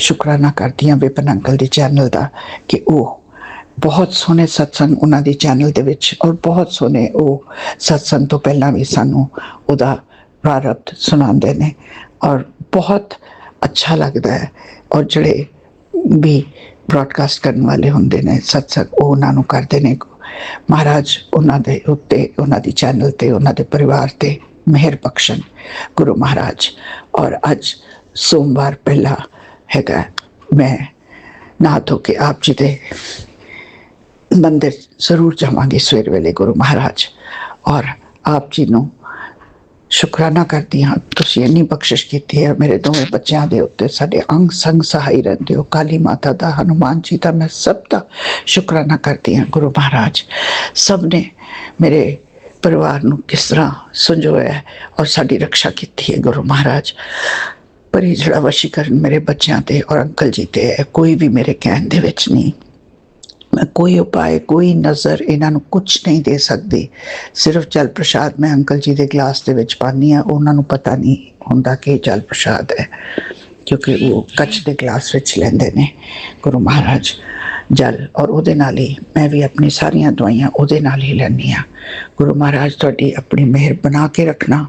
शुकराना करती हाँ, विपिन अंकल के चैनल का, कि वो बहुत सोहने सत्संग उन्होंने चैनल दे विच और बहुत सोहने वो सत्संग तो पहला भी सानू उहदा प्रारब्ध सुनाते हैं और बहुत अच्छा लगता है। और जड़े भी ਬ੍ਰੌਡਕਾਸਟ ਕਰਨ ਵਾਲੇ ਹੁੰਦੇ ਨੇ ਸਤਸੰਗ, ਉਹ ਉਹਨਾਂ ਨੂੰ ਕਰਦੇ ਨੇ। ਮਹਾਰਾਜ ਉਹਨਾਂ ਦੇ ਉੱਤੇ, ਉਹਨਾਂ ਦੀ ਚੈਨਲ ਤੇ, ਉਹਨਾਂ ਦੇ ਪਰਿਵਾਰ ਤੇ ਮਿਹਰ ਬਖਸ਼ਣ ਗੁਰੂ ਮਹਾਰਾਜ। ਔਰ ਅੱਜ ਸੋਮਵਾਰ ਪਹਿਲਾ ਹੈਗਾ, ਮੈਂ ਨਹਾ ਧੋ ਕੇ ਆਪ ਜੀ ਦੇ ਮੰਦਿਰ ਜ਼ਰੂਰ ਜਾਵਾਂਗੀ ਸਵੇਰ ਵੇਲੇ ਗੁਰੂ ਮਹਾਰਾਜ, ਔਰ ਆਪ ਜੀ ਨੂੰ ਸ਼ੁਕਰਾਨਾ ਕਰਦੀ ਹਾਂ, ਤੁਸੀਂ ਇੰਨੀ ਬਖਸ਼ਿਸ਼ ਕੀਤੀ ਹੈ ਮੇਰੇ ਦੋਵੇਂ ਬੱਚਿਆਂ ਦੇ ਉੱਤੇ, ਸਾਡੇ ਅੰਗ ਸੰਗ ਸਹਾਈ ਰਹਿੰਦੇ ਹੋ, ਕਾਲੀ ਮਾਤਾ ਦਾ, ਹਨੂਮਾਨ ਜੀ ਦਾ, ਮੈਂ ਸਭ ਦਾ ਸ਼ੁਕਰਾਨਾ ਕਰਦੀ ਹਾਂ ਗੁਰੂ ਮਹਾਰਾਜ। ਸਭ ਨੇ ਮੇਰੇ ਪਰਿਵਾਰ ਨੂੰ ਕਿਸ ਤਰ੍ਹਾਂ ਸੰਜੋਇਆ ਔਰ ਸਾਡੀ ਰੱਖਿਆ ਕੀਤੀ ਹੈ ਗੁਰੂ ਮਹਾਰਾਜ। ਪਰ ਇਹ ਜਿਹੜਾ ਵਸ਼ੀਕਰਨ ਮੇਰੇ ਬੱਚਿਆਂ ਤੇ ਔਰ ਅੰਕਲ ਜੀ ਤੇ ਹੈ, ਕੋਈ ਵੀ ਮੇਰੇ ਕਹਿਣ ਦੇ ਵਿੱਚ ਨਹੀਂ, ਮੈਂ ਕੋਈ ਉਪਾਅ, ਕੋਈ ਨਜ਼ਰ ਇਹਨਾਂ ਨੂੰ ਕੁਛ ਨਹੀਂ ਦੇ ਸਕਦੀ। ਸਿਰਫ ਜਲ ਪ੍ਰਸ਼ਾਦ ਮੈਂ ਅੰਕਲ ਜੀ ਦੇ ਗਲਾਸ ਦੇ ਵਿੱਚ ਪਾਉਂਦੀ ਹਾਂ, ਉਹਨਾਂ ਨੂੰ ਪਤਾ ਨਹੀਂ ਹੁੰਦਾ ਕਿ ਜਲ ਪ੍ਰਸ਼ਾਦ ਹੈ, ਕਿਉਂਕਿ ਉਹ ਕੱਚ ਦੇ ਗਲਾਸ ਵਿੱਚ ਲੈਂਦੇ ਨੇ ਗੁਰੂ ਮਹਾਰਾਜ ਜਲ, ਔਰ ਉਹਦੇ ਨਾਲ ਹੀ ਮੈਂ ਵੀ ਆਪਣੀ ਸਾਰੀਆਂ ਦਵਾਈਆਂ ਉਹਦੇ ਨਾਲ ਹੀ ਲੈਂਦੀ ਹਾਂ। ਗੁਰੂ ਮਹਾਰਾਜ ਤੁਹਾਡੀ ਆਪਣੀ ਮਿਹਰ ਬਣਾ ਕੇ ਰੱਖਣਾ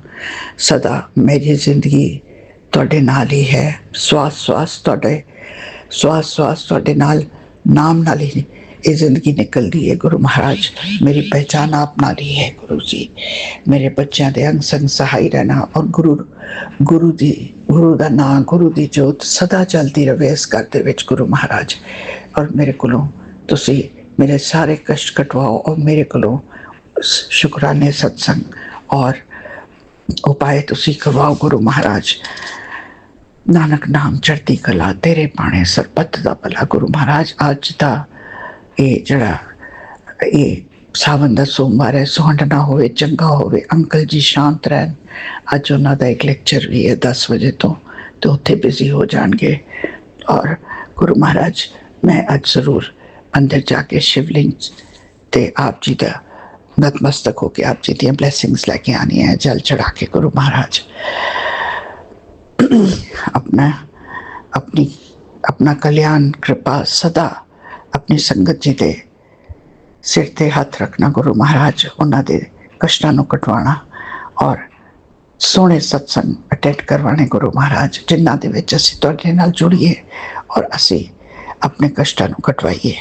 ਸਦਾ। ਮੇਰੀ ਜ਼ਿੰਦਗੀ ਤੁਹਾਡੇ ਨਾਲ ਹੀ ਹੈ, ਸਵਾਸ ਸਵਾਸ ਤੁਹਾਡੇ ਨਾਲ, ਨਾਮ ਨਾਲ ਹੀ ਇਹ ਜ਼ਿੰਦਗੀ ਨਿਕਲਦੀ ਹੈ ਗੁਰੂ ਮਹਾਰਾਜ। ਮੇਰੀ ਪਹਿਚਾਨ ਆਪ ਨਾਲ ਹੀ ਹੈ ਗੁਰੂ ਜੀ। ਮੇਰੇ ਬੱਚਿਆਂ ਦੇ ਅੰਗ ਸੰਗ ਸਹਾਈ ਰਹਿਣਾ, ਔਰ ਗੁਰੂ ਦਾ ਨਾਂ, ਗੁਰੂ ਦੀ ਜੋਤ ਸਦਾ ਚਲਦੀ ਰਹੇ ਇਸ ਘਰ ਦੇ ਵਿੱਚ ਗੁਰੂ ਮਹਾਰਾਜ। ਔਰ ਮੇਰੇ ਕੋਲੋਂ ਤੁਸੀਂ ਮੇਰੇ ਸਾਰੇ ਕਸ਼ਟ ਕਟਵਾਓ, ਔਰ ਮੇਰੇ ਕੋਲੋਂ ਸ਼ੁਕਰਾਨੇ ਸਤਸੰਗ ਔਰ ਉਪਾਏ ਤੁਸੀਂ ਕਰਵਾਓ ਗੁਰੂ ਮਹਾਰਾਜ। ਨਾਨਕ ਨਾਮ ਚੜ੍ਹਦੀ ਕਲਾ, ਤੇਰੇ ਬਾਣੇ ਸਰਬੱਤ ਦਾ ਭਲਾ ਗੁਰੂ ਮਹਾਰਾਜ। ਅੱਜ ਦਾ ਇਹ ਜਿਹੜਾ ਇਹ ਸਾਵਨ ਦਾ ਸੋਮਵਾਰ ਹੈ, ਸੁਹੰਡ ਨਾ ਹੋਵੇ, ਚੰਗਾ ਹੋਵੇ, ਅੰਕਲ ਜੀ ਸ਼ਾਂਤ ਰਹਿਣ। ਅੱਜ ਉਹਨਾਂ ਦਾ ਇੱਕ ਲੈਕਚਰ ਵੀ ਹੈ 10 ਵਜੇ ਤੋਂ, ਤੇ ਉੱਥੇ ਬਿਜ਼ੀ ਹੋ ਜਾਣਗੇ। ਔਰ ਗੁਰੂ ਮਹਾਰਾਜ ਮੈਂ ਅੱਜ ਜ਼ਰੂਰ ਅੰਦਰ ਜਾ ਕੇ ਸ਼ਿਵਲਿੰਗ ਤੇ ਆਪ ਜੀ ਦਾ ਨਤਮਸਤਕ ਹੋ ਕੇ ਆਪ ਜੀ ਦੀਆਂ ਬਲੈਸਿੰਗਸ ਲੈ ਕੇ ਆਣੀ ਹੈ, ਜਲ ਚढ़ा ਕੇ ਗੁਰੂ ਮਹਾਰਾਜ। अपना कल्याण कृपा सदा अपनी संगत जी दे सिर ते हथ रखना गुरु महाराज, उन्हां दे कष्टां नूं कटवाना और सोहणे सत्संग अटेंड करवाने गुरु महाराज, जिन्हां दे विच असीं तुहाडे नाल जुड़ीए और असीं अपने कष्टां नूं कटवाईए।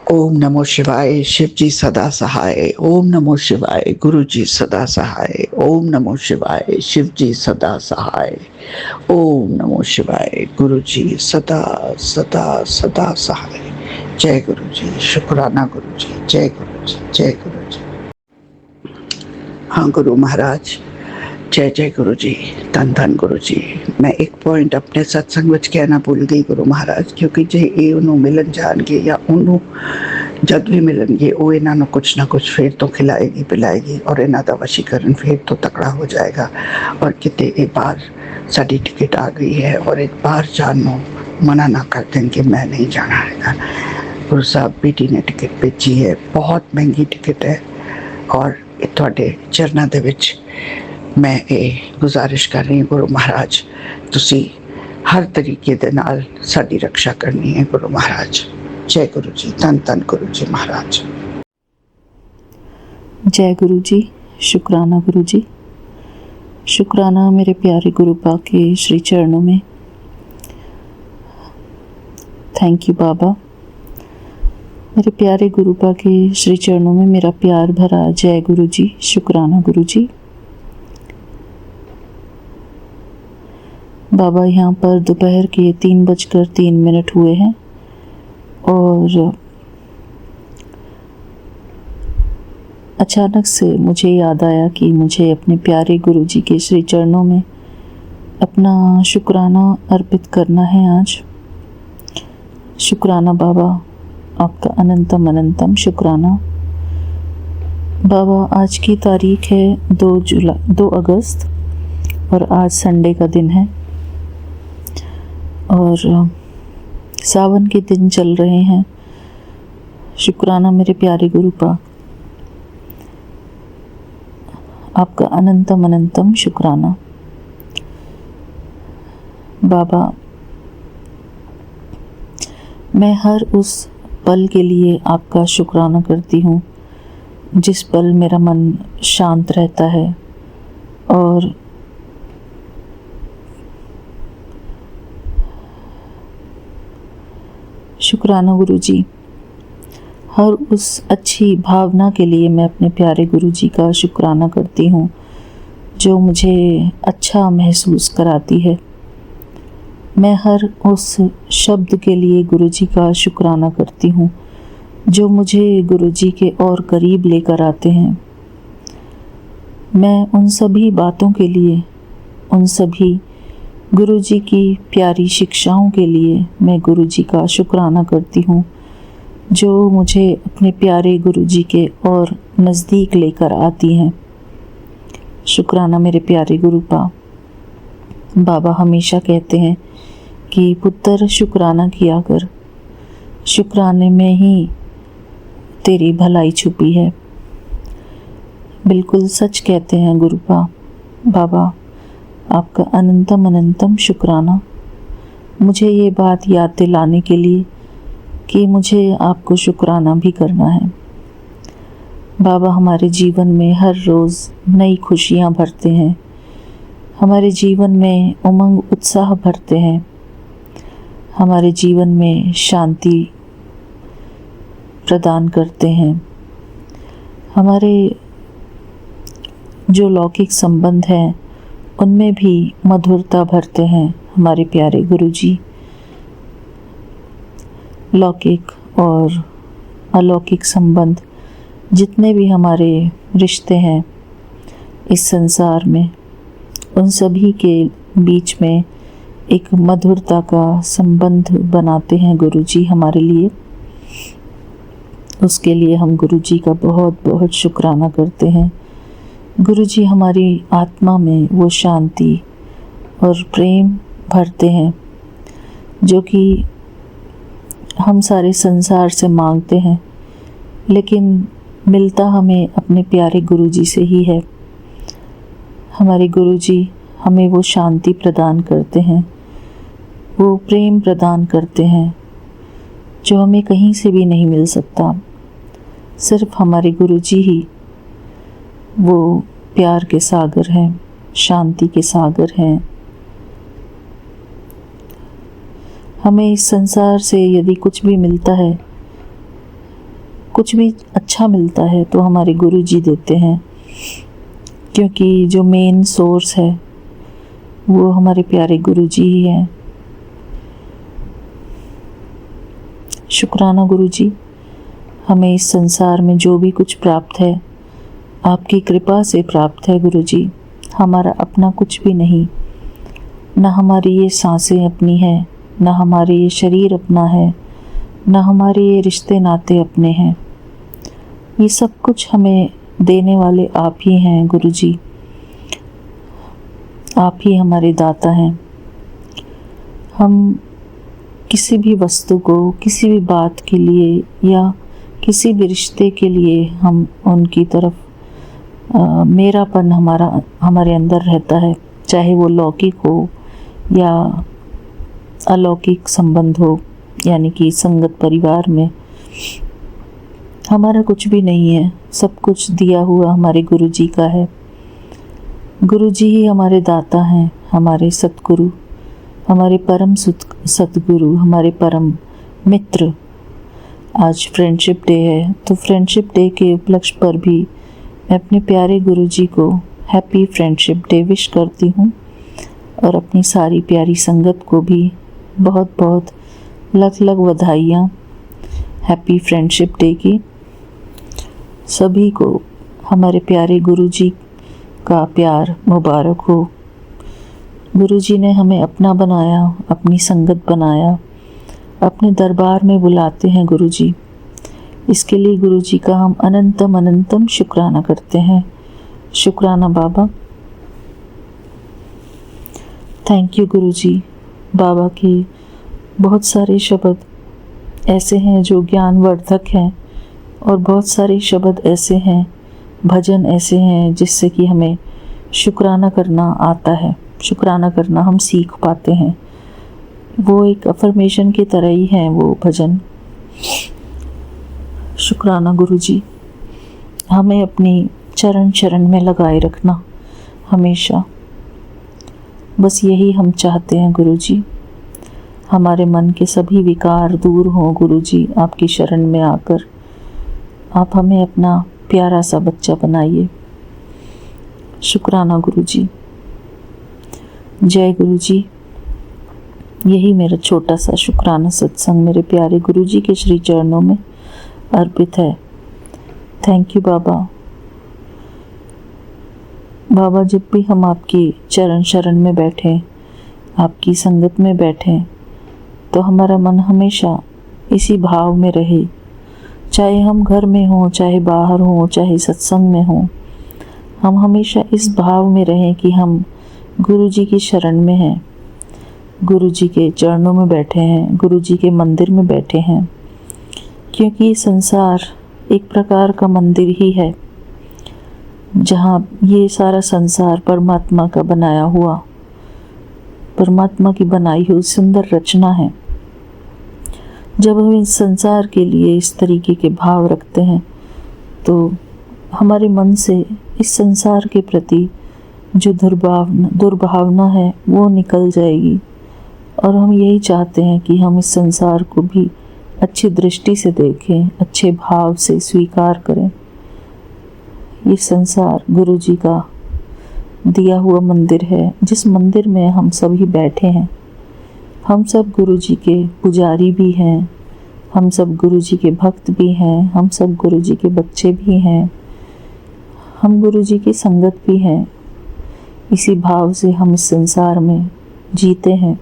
ओम नमो शिवाय, शिव जी सदा सहाय। ओम नमो शिवाय, गुरु जी सदा सहाय। ओम नमो शिवाय, शिव जी सदा सहाय। ओम नमो शिवाय, गुरु जी सदा सदा सदा सहाय। जय गुरु जी, शुक्राना गुरु जी, जय गुरु जी, जय गुरु जी। हाँ गुरु महाराज, जय जय गुरु जी, धन धन गुरु जी। मैं एक पॉइंट अपने सत्संग विच कहना भूल गई गुरु महाराज, क्योंकि जे ये उन्होंने मिलन जाएंगे या उन्होंने जब भी मिलनगे वो इन्हों कुछ ना कुछ फिर तो खिलाएगी पिलाएगी, और इन्हों का वशीकरण फिर तो तकड़ा हो जाएगा। और किते एक बार साड़ी टिकट आ गई है और एक बार जानो मना ना कर दें कि मैं नहीं जाना है। गुरु साहब बेटी ने टिकट भेजी है, बहुत महंगी टिकट है, और थोड़े चरणों के विच मैं ये गुजारिश कर रही हूँ गुरु महाराज, तुसी हर तरीके दे नाल साडी रक्षा करनी है गुरु महाराज। जय गुरु जी, धन धन गुरु जी महाराज।
जय गुरु जी, शुक्राना गुरु जी, शुक्राना मेरे प्यारे गुरु पाक के श्री चरणों में। थैंक यू बाबा। मेरे प्यारे गुरु पाक के श्री चरणों में मेरा प्यार भरा जय गुरु जी, शुक्राना गुरु जी। बाबा यहाँ पर दोपहर के 3:03 हुए हैं और अचानक से मुझे याद आया कि मुझे अपने प्यारे गुरु जी के श्री चरणों में अपना शुक्राना अर्पित करना है आज। शुक्राना बाबा, आपका अनंतम अनंतम शुक्राना। बाबा, आज की तारीख है 2 अगस्त और आज संडे का दिन है और सावन के दिन चल रहे हैं। शुक्राना मेरे प्यारे गुरु पाक, आपका अनंतम अनंतम शुक्राना। बाबा, मैं हर उस पल के लिए आपका शुक्राना करती हूँ जिस पल मेरा मन शांत रहता है और शुक्राना गुरुजी। हर उस अच्छी भावना के लिए मैं अपने प्यारे गुरुजी का शुक्राना करती हूँ जो मुझे अच्छा महसूस कराती है। मैं हर उस शब्द के लिए गुरुजी का शुक्राना करती हूँ जो मुझे गुरुजी के और करीब लेकर आते हैं। मैं उन सभी बातों के लिए, उन सभी गुरुजी की प्यारी शिक्षाओं के लिए मैं गुरुजी का शुक्राना करती हूँ जो मुझे अपने प्यारे गुरुजी के और नज़दीक लेकर आती हैं। शुक्राना मेरे प्यारे गुरुपा। बाबा हमेशा कहते हैं कि पुत्र शुक्राना किया कर, शुक्राने में ही तेरी भलाई छुपी है। बिल्कुल सच कहते हैं गुरुपा। बाबा आपका अनंतम अनंतम शुक्राना मुझे ये बात याद दिलाने के लिए कि मुझे आपको शुक्राना भी करना है। बाबा हमारे जीवन में हर रोज़ नई खुशियाँ भरते हैं, हमारे जीवन में उमंग उत्साह भरते हैं, हमारे जीवन में शांति प्रदान करते हैं। हमारे जो लौकिक संबंध हैं उनमें भी मधुरता भरते हैं हमारे प्यारे गुरुजी। लौकिक और अलौकिक संबंध जितने भी हमारे रिश्ते हैं इस संसार में, उन सभी के बीच में एक मधुरता का संबंध बनाते हैं गुरुजी हमारे लिए। उसके लिए हम गुरुजी का बहुत बहुत शुक्राना करते हैं। गुरुजी हमारी आत्मा में वो शांति और प्रेम भरते हैं जो कि हम सारे संसार से मांगते हैं, लेकिन मिलता हमें अपने प्यारे गुरुजी से ही है। हमारे गुरुजी हमें वो शांति प्रदान करते हैं, वो प्रेम प्रदान करते हैं जो हमें कहीं से भी नहीं मिल सकता। सिर्फ हमारे गुरुजी ही वो प्यार के सागर हैं, शांति के सागर हैं। हमें इस संसार से यदि कुछ भी मिलता है, कुछ भी अच्छा मिलता है तो हमारे गुरुजी देते हैं, क्योंकि जो मेन सोर्स है वो हमारे प्यारे गुरुजी ही हैं। शुक्राना गुरुजी। हमें इस संसार में जो भी कुछ प्राप्त है आपकी कृपा से प्राप्त है गुरुजी। हमारा अपना कुछ भी नहीं, न हमारी ये सांसें अपनी हैं, न हमारे ये शरीर अपना है, न हमारे ये रिश्ते नाते अपने हैं। ये सब कुछ हमें देने वाले आप ही हैं गुरुजी। आप ही हमारे दाता हैं। हम किसी भी वस्तु को, किसी भी बात के लिए या किसी भी रिश्ते के लिए हम उनकी तरफ मेरापन हमारे अंदर रहता है, चाहे वो लौकिक हो या अलौकिक संबंध हो, यानी कि संगत परिवार में। हमारा कुछ भी नहीं है, सब कुछ दिया हुआ हमारे गुरुजी का है। गुरुजी ही हमारे दाता हैं, हमारे सतगुरु, हमारे परम सतगुरु, हमारे परम मित्र। आज फ्रेंडशिप डे है, तो फ्रेंडशिप डे के उपलक्ष्य पर भी मैं अपने प्यारे गुरुजी को हैप्पी फ्रेंडशिप डे विश करती हूँ और अपनी सारी प्यारी संगत को भी बहुत बहुत लख लख बधाइयाँ हैप्पी फ्रेंडशिप डे की। सभी को हमारे प्यारे गुरुजी का प्यार मुबारक हो। गुरुजी ने हमें अपना बनाया, अपनी संगत बनाया, अपने दरबार में बुलाते हैं गुरुजी। इसके लिए गुरुजी का हम अनंतम अनंतम शुक्राना करते हैं। शुक्राना बाबा। थैंक यू गुरुजी। बाबा के बहुत सारे शब्द ऐसे हैं जो ज्ञानवर्धक हैं और बहुत सारे शब्द ऐसे हैं, भजन ऐसे हैं जिससे कि हमें शुक्राना करना आता है, शुक्राना करना हम सीख पाते हैं। वो एक अफर्मेशन की तरह ही हैं वो भजन। शुक्राना गुरुजी। हमें अपनी चरण शरण में लगाए रखना हमेशा, बस यही हम चाहते हैं गुरुजी। हमारे मन के सभी विकार दूर हों गुरुजी, आपकी शरण में आकर आप हमें अपना प्यारा सा बच्चा बनाइए। शुक्राना गुरुजी। जय गुरुजी। यही मेरा छोटा सा शुक्राना सत्संग मेरे प्यारे गुरुजी के श्री चरणों में अर्पित है। थैंक यू बाबा। बाबा, जब भी हम आपकी चरण शरण में बैठें, आपकी संगत में बैठें, तो हमारा मन हमेशा इसी भाव में रहे, चाहे हम घर में हों, चाहे बाहर हों, चाहे सत्संग में हों, हम हमेशा इस भाव में रहें कि हम गुरुजी की शरण में हैं, गुरुजी के चरणों में बैठे हैं, गुरुजी के मंदिर में बैठे हैं। क्योंकि ये संसार एक प्रकार का मंदिर ही है, जहाँ ये सारा संसार परमात्मा का बनाया हुआ, परमात्मा की बनाई हुई सुंदर रचना है। जब हम इस संसार के लिए इस तरीके के भाव रखते हैं तो हमारे मन से इस संसार के प्रति जो दुर्भावना है वो निकल जाएगी, और हम यही चाहते हैं कि हम इस संसार को भी अच्छी दृष्टि से देखें, अच्छे भाव से स्वीकार करें। ये संसार गुरुजी का दिया हुआ मंदिर है, जिस मंदिर में हम सभी बैठे हैं। हम सब गुरुजी के पुजारी भी हैं, हम सब गुरुजी के भक्त भी हैं, हम सब गुरुजी के बच्चे भी हैं, हम गुरुजी की संगत भी हैं। इसी भाव से हम इस संसार में जीते हैं।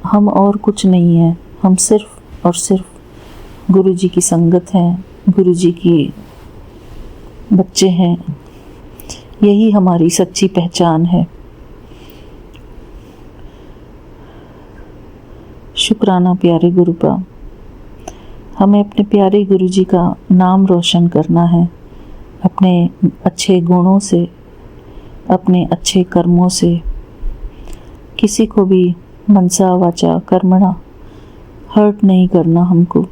हम और कुछ नहीं है, हम सिर्फ और सिर्फ गुरुजी की संगत हैं, गुरुजी की बच्चे हैं। यही हमारी सच्ची पहचान है। शुक्राना प्यारे गुरुपा। हमें अपने प्यारे गुरुजी का नाम रोशन करना है, अपने अच्छे गुणों से, अपने अच्छे कर्मों से। किसी को भी मनसा वाचा कर्मणा हर्ट नहीं करना हमको।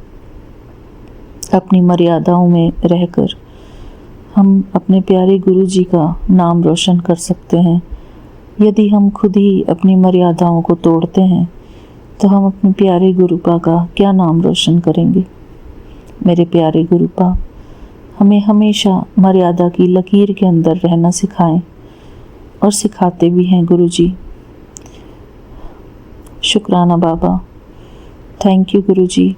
अपनी मर्यादाओं में रहकर हम अपने प्यारे गुरुजी का नाम रोशन कर सकते हैं। यदि हम खुद ही अपनी मर्यादाओं को तोड़ते हैं तो हम अपने प्यारे गुरुपा का क्या नाम रोशन करेंगे। मेरे प्यारे गुरुपा, हमें हमेशा मर्यादा की लकीर के अंदर रहना सिखाएं, और सिखाते भी हैं गुरुजी। शुक्राना बाबा। थैंक यू गुरुजी।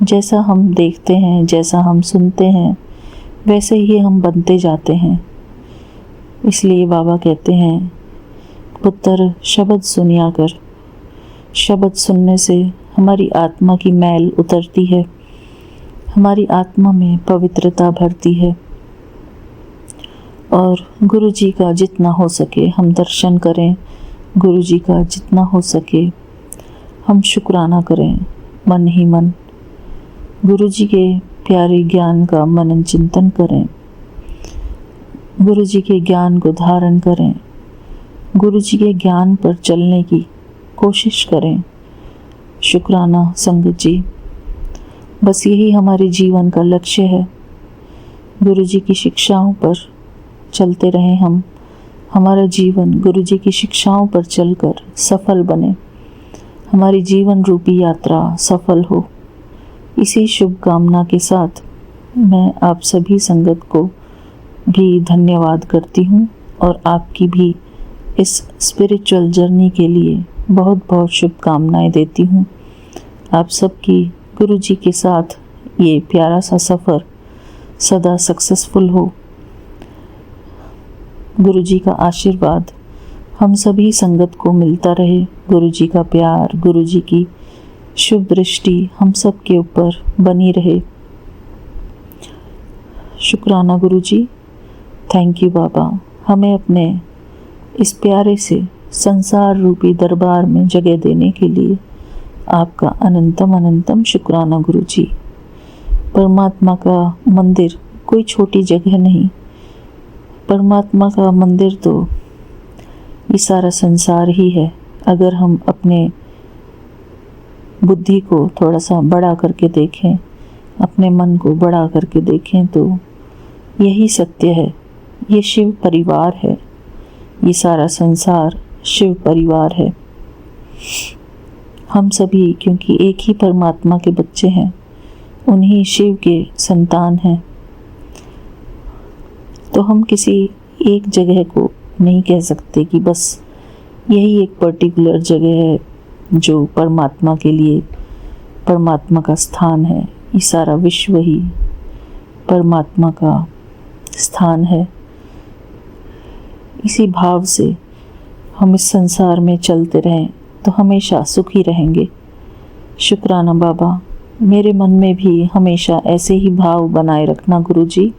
जैसा हम देखते हैं, जैसा हम सुनते हैं, वैसे ही हम बनते जाते हैं। इसलिए बाबा कहते हैं, पुत्र शब्द सुनिया कर। शब्द सुनने से हमारी आत्मा की मैल उतरती है, हमारी आत्मा में पवित्रता भरती है, और गुरुजी का जितना हो सके हम दर्शन करें, गुरुजी का जितना हो सके हम शुक्राना करें मन ही मन। गुरुजी के प्यारे ज्ञान का मनन चिंतन करें, गुरुजी के ज्ञान को धारण करें, गुरुजी के ज्ञान पर चलने की कोशिश करें। शुक्राना संगत जी। बस यही हमारे जीवन का लक्ष्य है। गुरुजी की शिक्षाओं पर चलते रहें हम, हमारा जीवन गुरुजी की शिक्षाओं पर चलकर सफल बने, हमारी जीवन रूपी यात्रा सफल हो। इसी शुभ कामना के साथ मैं आप सभी संगत को भी धन्यवाद करती हूँ, और आपकी भी इस स्पिरिचुअल जर्नी के लिए बहुत बहुत शुभकामनाएं देती हूँ। आप सबकी गुरुजी के साथ ये प्यारा सा सफ़र सदा सक्सेसफुल हो। गुरुजी का आशीर्वाद हम सभी संगत को मिलता रहे। गुरुजी का प्यार, गुरुजी की शुभ दृष्टि हम सब के ऊपर बनी रहे। शुक्राना गुरुजी। थैंक यू बाबा, हमें अपने इस प्यारे से संसार रूपी दरबार में जगह देने के लिए आपका अनंतम अनंतम शुक्राना गुरुजी। परमात्मा का मंदिर कोई छोटी जगह नहीं, परमात्मा का मंदिर तो ये सारा संसार ही है। अगर हम अपने बुद्धि को थोड़ा सा बड़ा करके देखें, अपने मन को बड़ा करके देखें, तो यही सत्य है। ये शिव परिवार है, ये सारा संसार शिव परिवार है। हम सभी क्योंकि एक ही परमात्मा के बच्चे हैं, उन्हीं शिव के संतान हैं, तो हम किसी एक जगह को नहीं कह सकते कि बस यही एक पर्टिकुलर जगह है जो परमात्मा के लिए परमात्मा का स्थान है। ये सारा विश्व ही परमात्मा का स्थान है। इसी भाव से हम इस संसार में चलते रहें तो हमेशा सुखी रहेंगे। शुक्राना बाबा, मेरे मन में भी हमेशा ऐसे ही भाव बनाए रखना गुरुजी।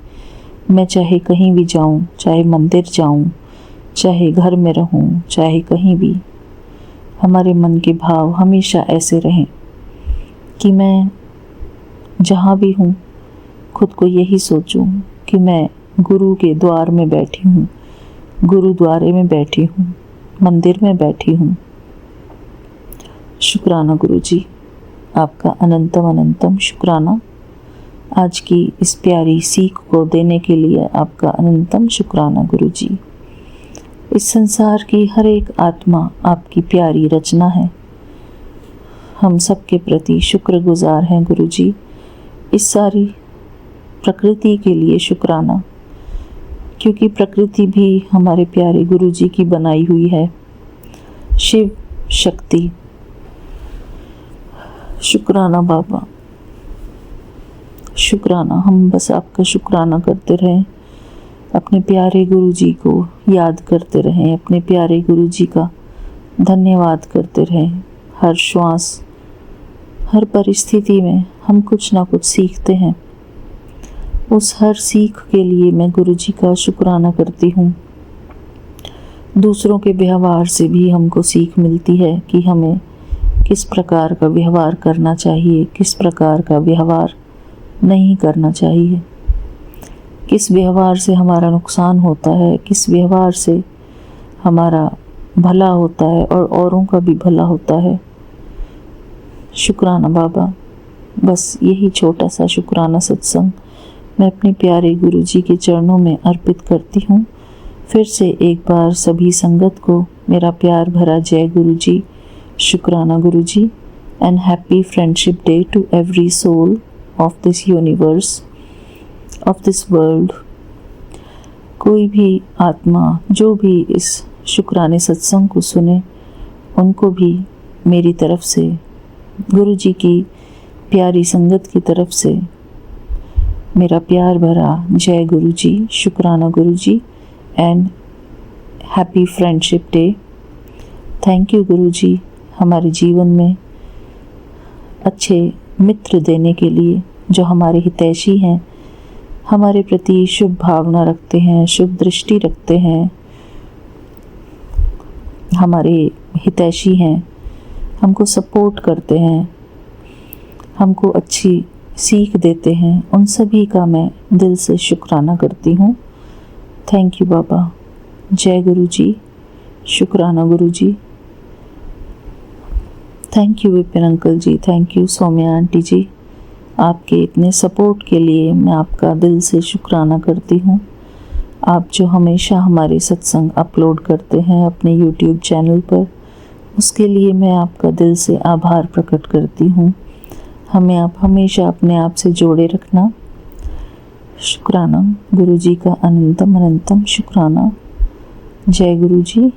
मैं चाहे कहीं भी जाऊं, चाहे मंदिर जाऊं, चाहे घर में रहूं, चाहे कहीं भी, हमारे मन के भाव हमेशा ऐसे रहें कि मैं जहाँ भी हूँ खुद को यही सोचूं कि मैं गुरु के द्वार में बैठी हूँ, गुरुद्वारे में बैठी हूँ, मंदिर में बैठी हूँ। शुक्राना गुरुजी, आपका अनंतम अनंतम शुक्राना। आज की इस प्यारी सीख को देने के लिए आपका अनंतम शुक्राना गुरुजी। इस संसार की हर एक आत्मा आपकी प्यारी रचना है। हम सबके प्रति शुक्रगुजार हैं गुरुजी। इस सारी प्रकृति के लिए शुक्राना, क्योंकि प्रकृति भी हमारे प्यारे गुरुजी की बनाई हुई है। शिव शक्ति, शुक्राना बाबा, शुक्राना। हम बस आपका शुक्राना करते रहें, अपने प्यारे गुरुजी को याद करते रहें, अपने प्यारे गुरुजी का धन्यवाद करते रहें। हर श्वास, हर परिस्थिति में हम कुछ ना कुछ सीखते हैं। उस हर सीख के लिए मैं गुरुजी का शुक्राना करती हूँ। दूसरों के व्यवहार से भी हमको सीख मिलती है कि हमें किस प्रकार का व्यवहार करना चाहिए, किस प्रकार का व्यवहार नहीं करना चाहिए, किस व्यवहार से हमारा नुकसान होता है, किस व्यवहार से हमारा भला होता है और औरों का भी भला होता है। शुक्राना बाबा, बस यही छोटा सा शुक्राना सत्संग मैं अपने प्यारे गुरुजी के चरणों में अर्पित करती हूँ। फिर से एक बार सभी संगत को मेरा प्यार भरा जय गुरुजी, शुक्राना Guruji, and happy friendship day to every soul of this universe, of this world। कोई भी आत्मा जो भी इस शुक्राने सत्संग को सुने, उनको भी मेरी तरफ से, गुरुजी की प्यारी संगत की तरफ से मेरा प्यार भरा जय गुरुजी, शुक्राना Guruji, and happy friendship day. Thank you Guruji, हमारे जीवन में अच्छे मित्र देने के लिए, जो हमारे हितैषी हैं, हमारे प्रति शुभ भावना रखते हैं, शुभ दृष्टि रखते हैं, हमारे हितैषी हैं, हमको सपोर्ट करते हैं, हमको अच्छी सीख देते हैं। उन सभी का मैं दिल से शुक्राना करती हूँ। थैंक यू बाबा। जय गुरुजी, शुक्राना Guruji. Thank you Vipin uncle ji, thank you Saumya aunty ji. आपके इतने सपोर्ट के लिए मैं आपका दिल से शुक्राना करती हूँ। आप जो हमेशा हमारे सत्संग अपलोड करते हैं अपने YouTube चैनल पर, उसके लिए मैं आपका दिल से आभार प्रकट करती हूँ। हमें आप हमेशा अपने आप से जोड़े रखना। शुक्राना गुरुजी का अनंतम अनंतम शुक्राना। जय गुरुजी।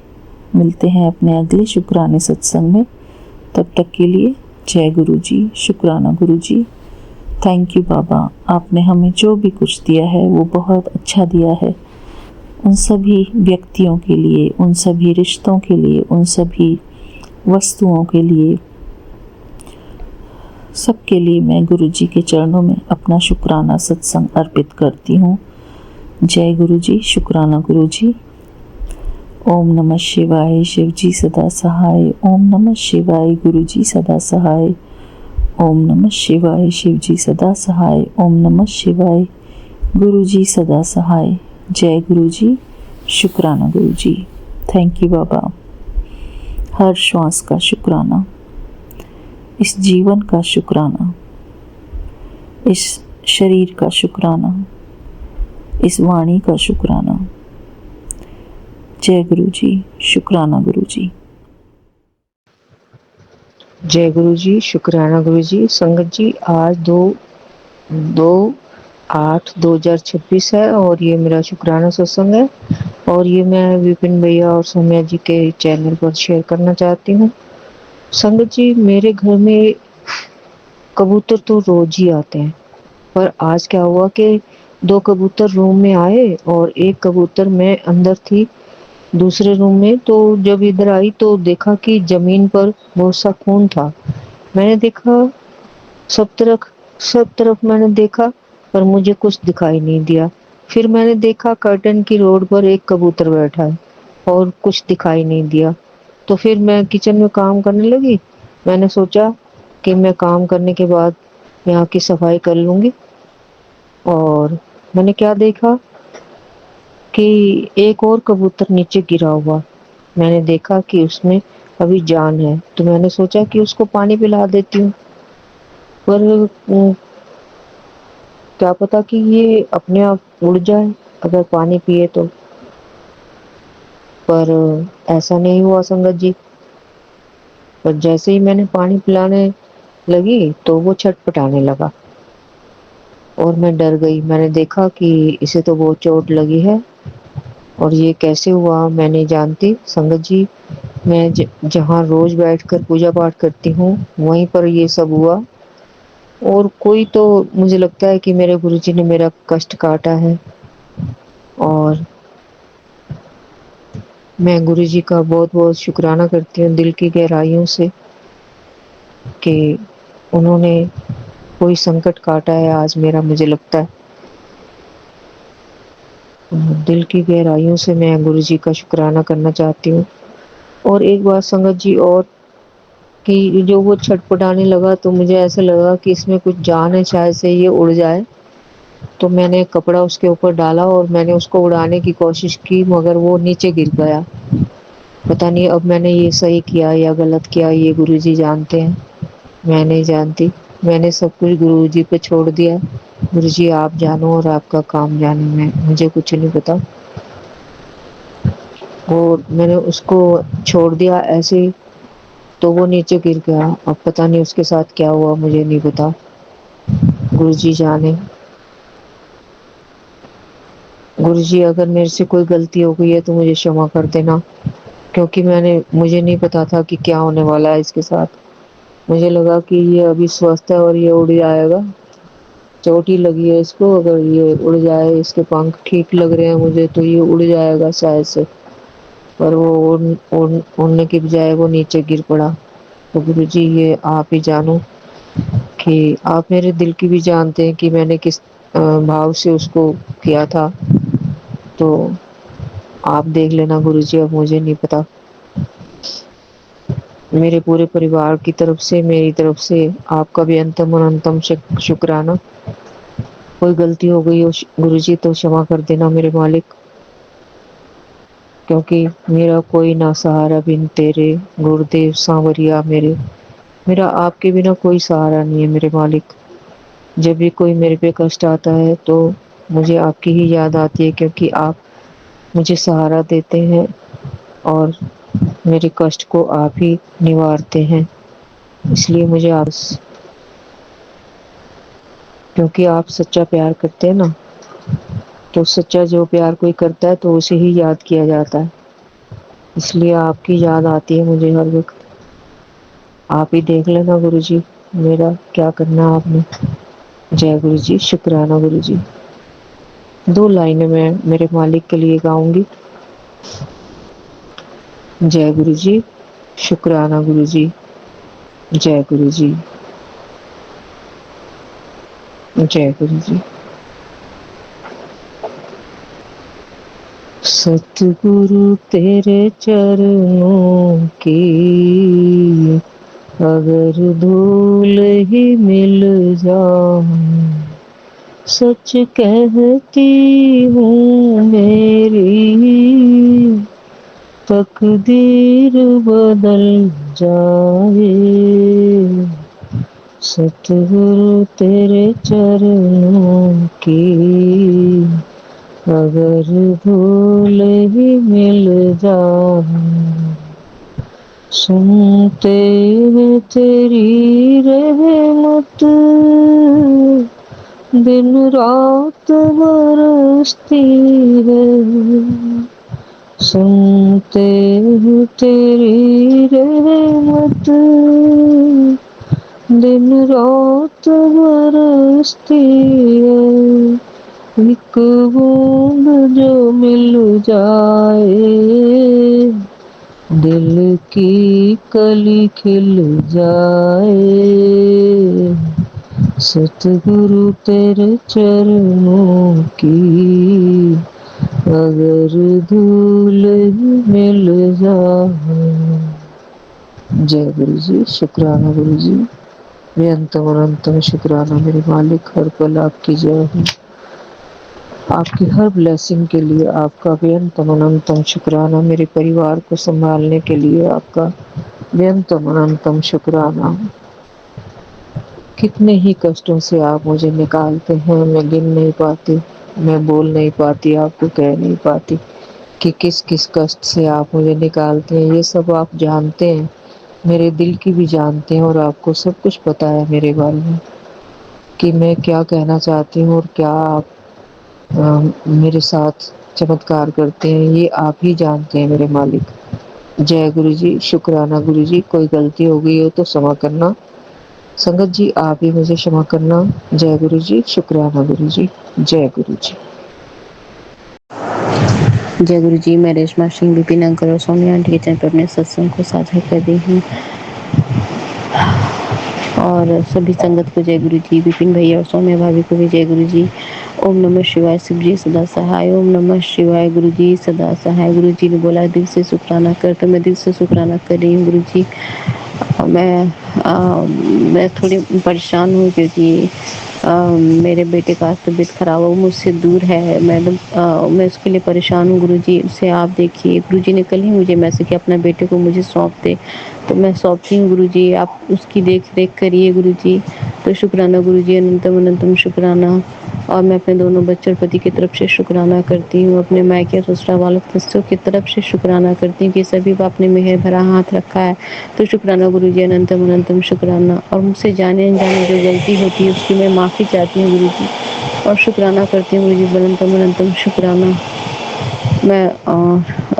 मिलते हैं अपने अगले शुक्राने सत्संग में। तब तक के लिए जय गुरुजी, शुक्राना गुरुजी। थैंक यू बाबा, आपने हमें जो भी कुछ दिया है वो बहुत अच्छा दिया है। उन सभी व्यक्तियों के लिए, उन सभी रिश्तों के लिए, उन सभी वस्तुओं के लिए, सबके लिए मैं गुरुजी के चरणों में अपना शुक्राना सत्संग अर्पित करती हूँ। जय गुरुजी, शुक्राना गुरुजी। ओम नमः शिवाय, शिवजी सदा सहाय। ओम नमः शिवाय, गुरुजी सदा सहाय। ओम नमः शिवाय, शिवजी सदा सहाय। ओम नमः शिवाय, गुरुजी सदा सहाय। जय गुरुजी, शुक्राना गुरुजी। थैंक यू बाबा। हर श्वास का शुक्राना, इस जीवन का शुक्राना, इस शरीर का शुक्राना, इस वाणी का शुक्राना। जय गुरुजी, शुक्राना गुरुजी।
जय गुरु जी, शुक्राना गुरु जी। संगत जी, आज 2/8/2026 है और ये मेरा शुक्राना सत्संग है और ये मैं विपिन भैया और सौम्या जी के चैनल पर शेयर करना चाहती हूँ। संगत जी, मेरे घर में कबूतर तो रोज ही आते हैं, पर आज क्या हुआ कि 2 कबूतर रूम में आए और एक कबूतर मैं अंदर थी दूसरे रूम में, तो जब इधर आई तो देखा कि ज़मीन पर बहुत सा खून था। मैंने देखा सब तरफ सब तरफ मैंने देखा, पर मुझे कुछ दिखाई नहीं दिया। फिर मैंने देखा कर्टन की रोड पर एक कबूतर बैठा है और कुछ दिखाई नहीं दिया। तो फिर मैं किचन में काम करने लगी। मैंने सोचा कि मैं काम करने के बाद यहाँ की सफाई कर लूँगी और मैंने क्या देखा कि एक और कबूतर नीचे गिरा हुआ। मैंने देखा कि उसमें अभी जान है, तो मैंने सोचा कि उसको पानी पिला देती हूँ। पर क्या पता कि ये अपने आप उड़ जाए अगर पानी पिए तो। पर ऐसा नहीं हुआ संगत जी। पर जैसे ही मैंने पानी पिलाने लगी तो वो छटपटाने लगा और मैं डर गई। मैंने देखा कि इसे तो बहुत चोट लगी है और ये कैसे हुआ मैं नहीं जानती संगत जी। मैं जहाँ रोज बैठकर पूजा पाठ करती हूँ वहीं पर ये सब हुआ और कोई तो मुझे लगता है कि मेरे गुरुजी ने मेरा कष्ट काटा है और मैं गुरुजी का बहुत बहुत शुक्राना करती हूँ दिल की गहराइयों से कि उन्होंने कोई संकट काटा है आज मेरा। मुझे लगता है दिल की गहराइयों से मैं गुरुजी का शुक्राना करना चाहती हूँ। और एक बात संगत जी और कि जो वो छटपटाने लगा तो मुझे ऐसा लगा कि इसमें कुछ जान है, शायद से ये उड़ जाए। तो मैंने कपड़ा उसके ऊपर डाला और मैंने उसको उड़ाने की कोशिश की, मगर वो नीचे गिर गया। पता नहीं अब मैंने ये सही किया या गलत किया, ये गुरुजी जानते हैं, मैं नहीं जानती। मैंने सब कुछ गुरुजी पे छोड़ दिया। गुरुजी आप जानो और आपका काम जाने, में मुझे कुछ नहीं पता। और मैंने उसको छोड़ दिया ऐसे ही, तो वो नीचे गिर गया। अब पता नहीं उसके साथ क्या हुआ, मुझे नहीं पता, गुरुजी जाने। गुरुजी अगर मेरे से कोई गलती हो गई है तो मुझे क्षमा कर देना, क्योंकि मुझे नहीं पता था कि क्या होने वाला है इसके साथ। मुझे लगा कि ये अभी स्वस्थ है और ये उड़ जाएगा, चोट ही लगी है इसको, अगर ये उड़ जाए, इसके पंख ठीक लग रहे हैं मुझे, तो ये उड़ जाएगा शायद से। पर वो उड़ने की बजाय वो नीचे गिर पड़ा। तो गुरुजी ये आप ही जानो कि आप मेरे दिल की भी जानते हैं कि मैंने किस भाव से उसको किया था। तो आप देख लेना गुरुजी, अब मुझे नहीं पता। मेरे पूरे परिवार की तरफ से, मेरी तरफ से आपका भी अंतम अनंतम शुक्राना। कोई गलती हो गई हो गुरुजी तो क्षमा कर देना मेरे मालिक, क्योंकि मेरा कोई ना सहारा बिन तेरे, गुरुदेव सांवरिया मेरे। मेरा आपके बिना कोई सहारा नहीं है मेरे मालिक। जब भी कोई मेरे पे कष्ट आता है तो मुझे आपकी ही याद आती है, क्योंकि आप मुझे सहारा देते हैं और मेरे कष्ट को आप ही निवारते हैं। इसलिए मुझे आप, क्योंकि आप सच्चा प्यार करते हैं ना, तो सच्चा जो प्यार कोई करता है तो उसे ही याद किया जाता है। इसलिए आपकी याद आती है मुझे हर वक्त। आप ही देख लेना गुरुजी मेरा क्या करना है आपने। जय गुरुजी, शुक्राना गुरुजी। 2 लाइनें मैं मेरे मालिक के लिए गाऊंगी। जय गुरुजी, शुक्राना गुरुजी। जय गुरुजी, जय गुरुजी। सतगुरु तेरे चरणों की अगर धूल ही मिल जाए, सच कहती हूँ मेरी तकदीर बदल जाए। सतगुरु तेरे चरणों की अगर धूल ही मिल जाए, सुनते हैं तेरी रहमत, दिन रात बरसती है। सुनते हैं तेरी रहमत, दिन रात बरसती है। एक बूंद जो मिल जाए, दिल की कली खिल जाए। सतगुरु तेरे चरणों की अगर धूल मिल जाए। जय गुरु जी। शुक्राना गुरु जी। बेअंतम अनंतम शुक्राना मेरे मालिक, हर पल आपकी जय हो। आपकी हर ब्लेसिंग के लिए आपका बेअंतम अनंतम शुक्राना। मेरे परिवार को संभालने के लिए आपका बेअंतम अनंतम शुक्राना। कितने ही कष्टों से आप मुझे निकालते हैं, मैं गिन नहीं पाती, मैं बोल नहीं पाती, आपको कह नहीं पाती कि किस किस कष्ट से आप मुझे निकालते हैं। ये सब आप जानते हैं, मेरे दिल की भी जानते हैं, और आपको सब कुछ पता है मेरे बारे में कि मैं क्या कहना चाहती हूँ और क्या आप मेरे साथ चमत्कार करते हैं, ये आप ही जानते हैं मेरे मालिक। जय गुरु जी। शुक्राना गुरु जी। कोई गलती हो गई हो तो क्षमा करना। संगत जी आप ही मुझे क्षमा करना। जय गुरु जी। शुक्राना गुरु जी। जय गुरु जी।
जय गुरु जी। मैं रेशमा सिंह, विपिन अंकल और सोनिया आंटी के चैनल पर अपने सत्संग को साझा कर रही हूँ, और सभी संगत को जय गुरु जी। विपिन भैया और सौम्या भाभी को भी जय गुरु जी। ओम नमः शिवाय। शिव जी सदा सहाय। ओम नमः शिवाय। गुरु जी सदा सहाय। गुरु जी ने बोला दिल से शुक्राना कर, तो मैं दिल से शुक्राना कर रही हूँ गुरु जी। मैं थोड़ी परेशान हूँ क्योंकि मेरे बेटे का तबीयत खराब है, वो मुझसे दूर है मैडम। मैं उसके लिए परेशान हूँ गुरु जी। उसे आप देखिए, गुरु जी ने कल ही मुझे मैसेज किया अपना बेटे को मुझे सौंप दे, तो मैं सौंपती हूँ गुरु जी। आप उसकी देख रेख करिए गुरु जी। तो शुक्राना गुरु जी, अनंतम अनंतम शुक्राना। और मैं अपने दोनों बच्चों और पति की तरफ से शुक्राना करती हूँ, अपने मायके ससुराल वालों की तरफ से शुक्राना करती हूँ कि सभी पर आपने मेहर भरा हाथ रखा है। तो शुक्राना गुरु जी, अनंतम अनंतम शुक्राना। और मुझसे जाने अनजाने जो गलती होती है उसकी मैं माफ़ी चाहती हूँ गुरु जी, और शुक्राना करती हूँ गुरु जी। अनंतम अनंतम शुक्राना। मैं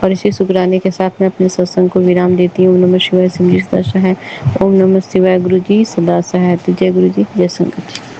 और इसी शुक्राने के साथ मैं अपने सत्संग को विराम देती हूँ। ओम नमः शिवाय। सिमरन सदा सहाय। ओम नमः शिवाय। गुरु जी सदा सहाय। जय गुरु जी। जय संगत।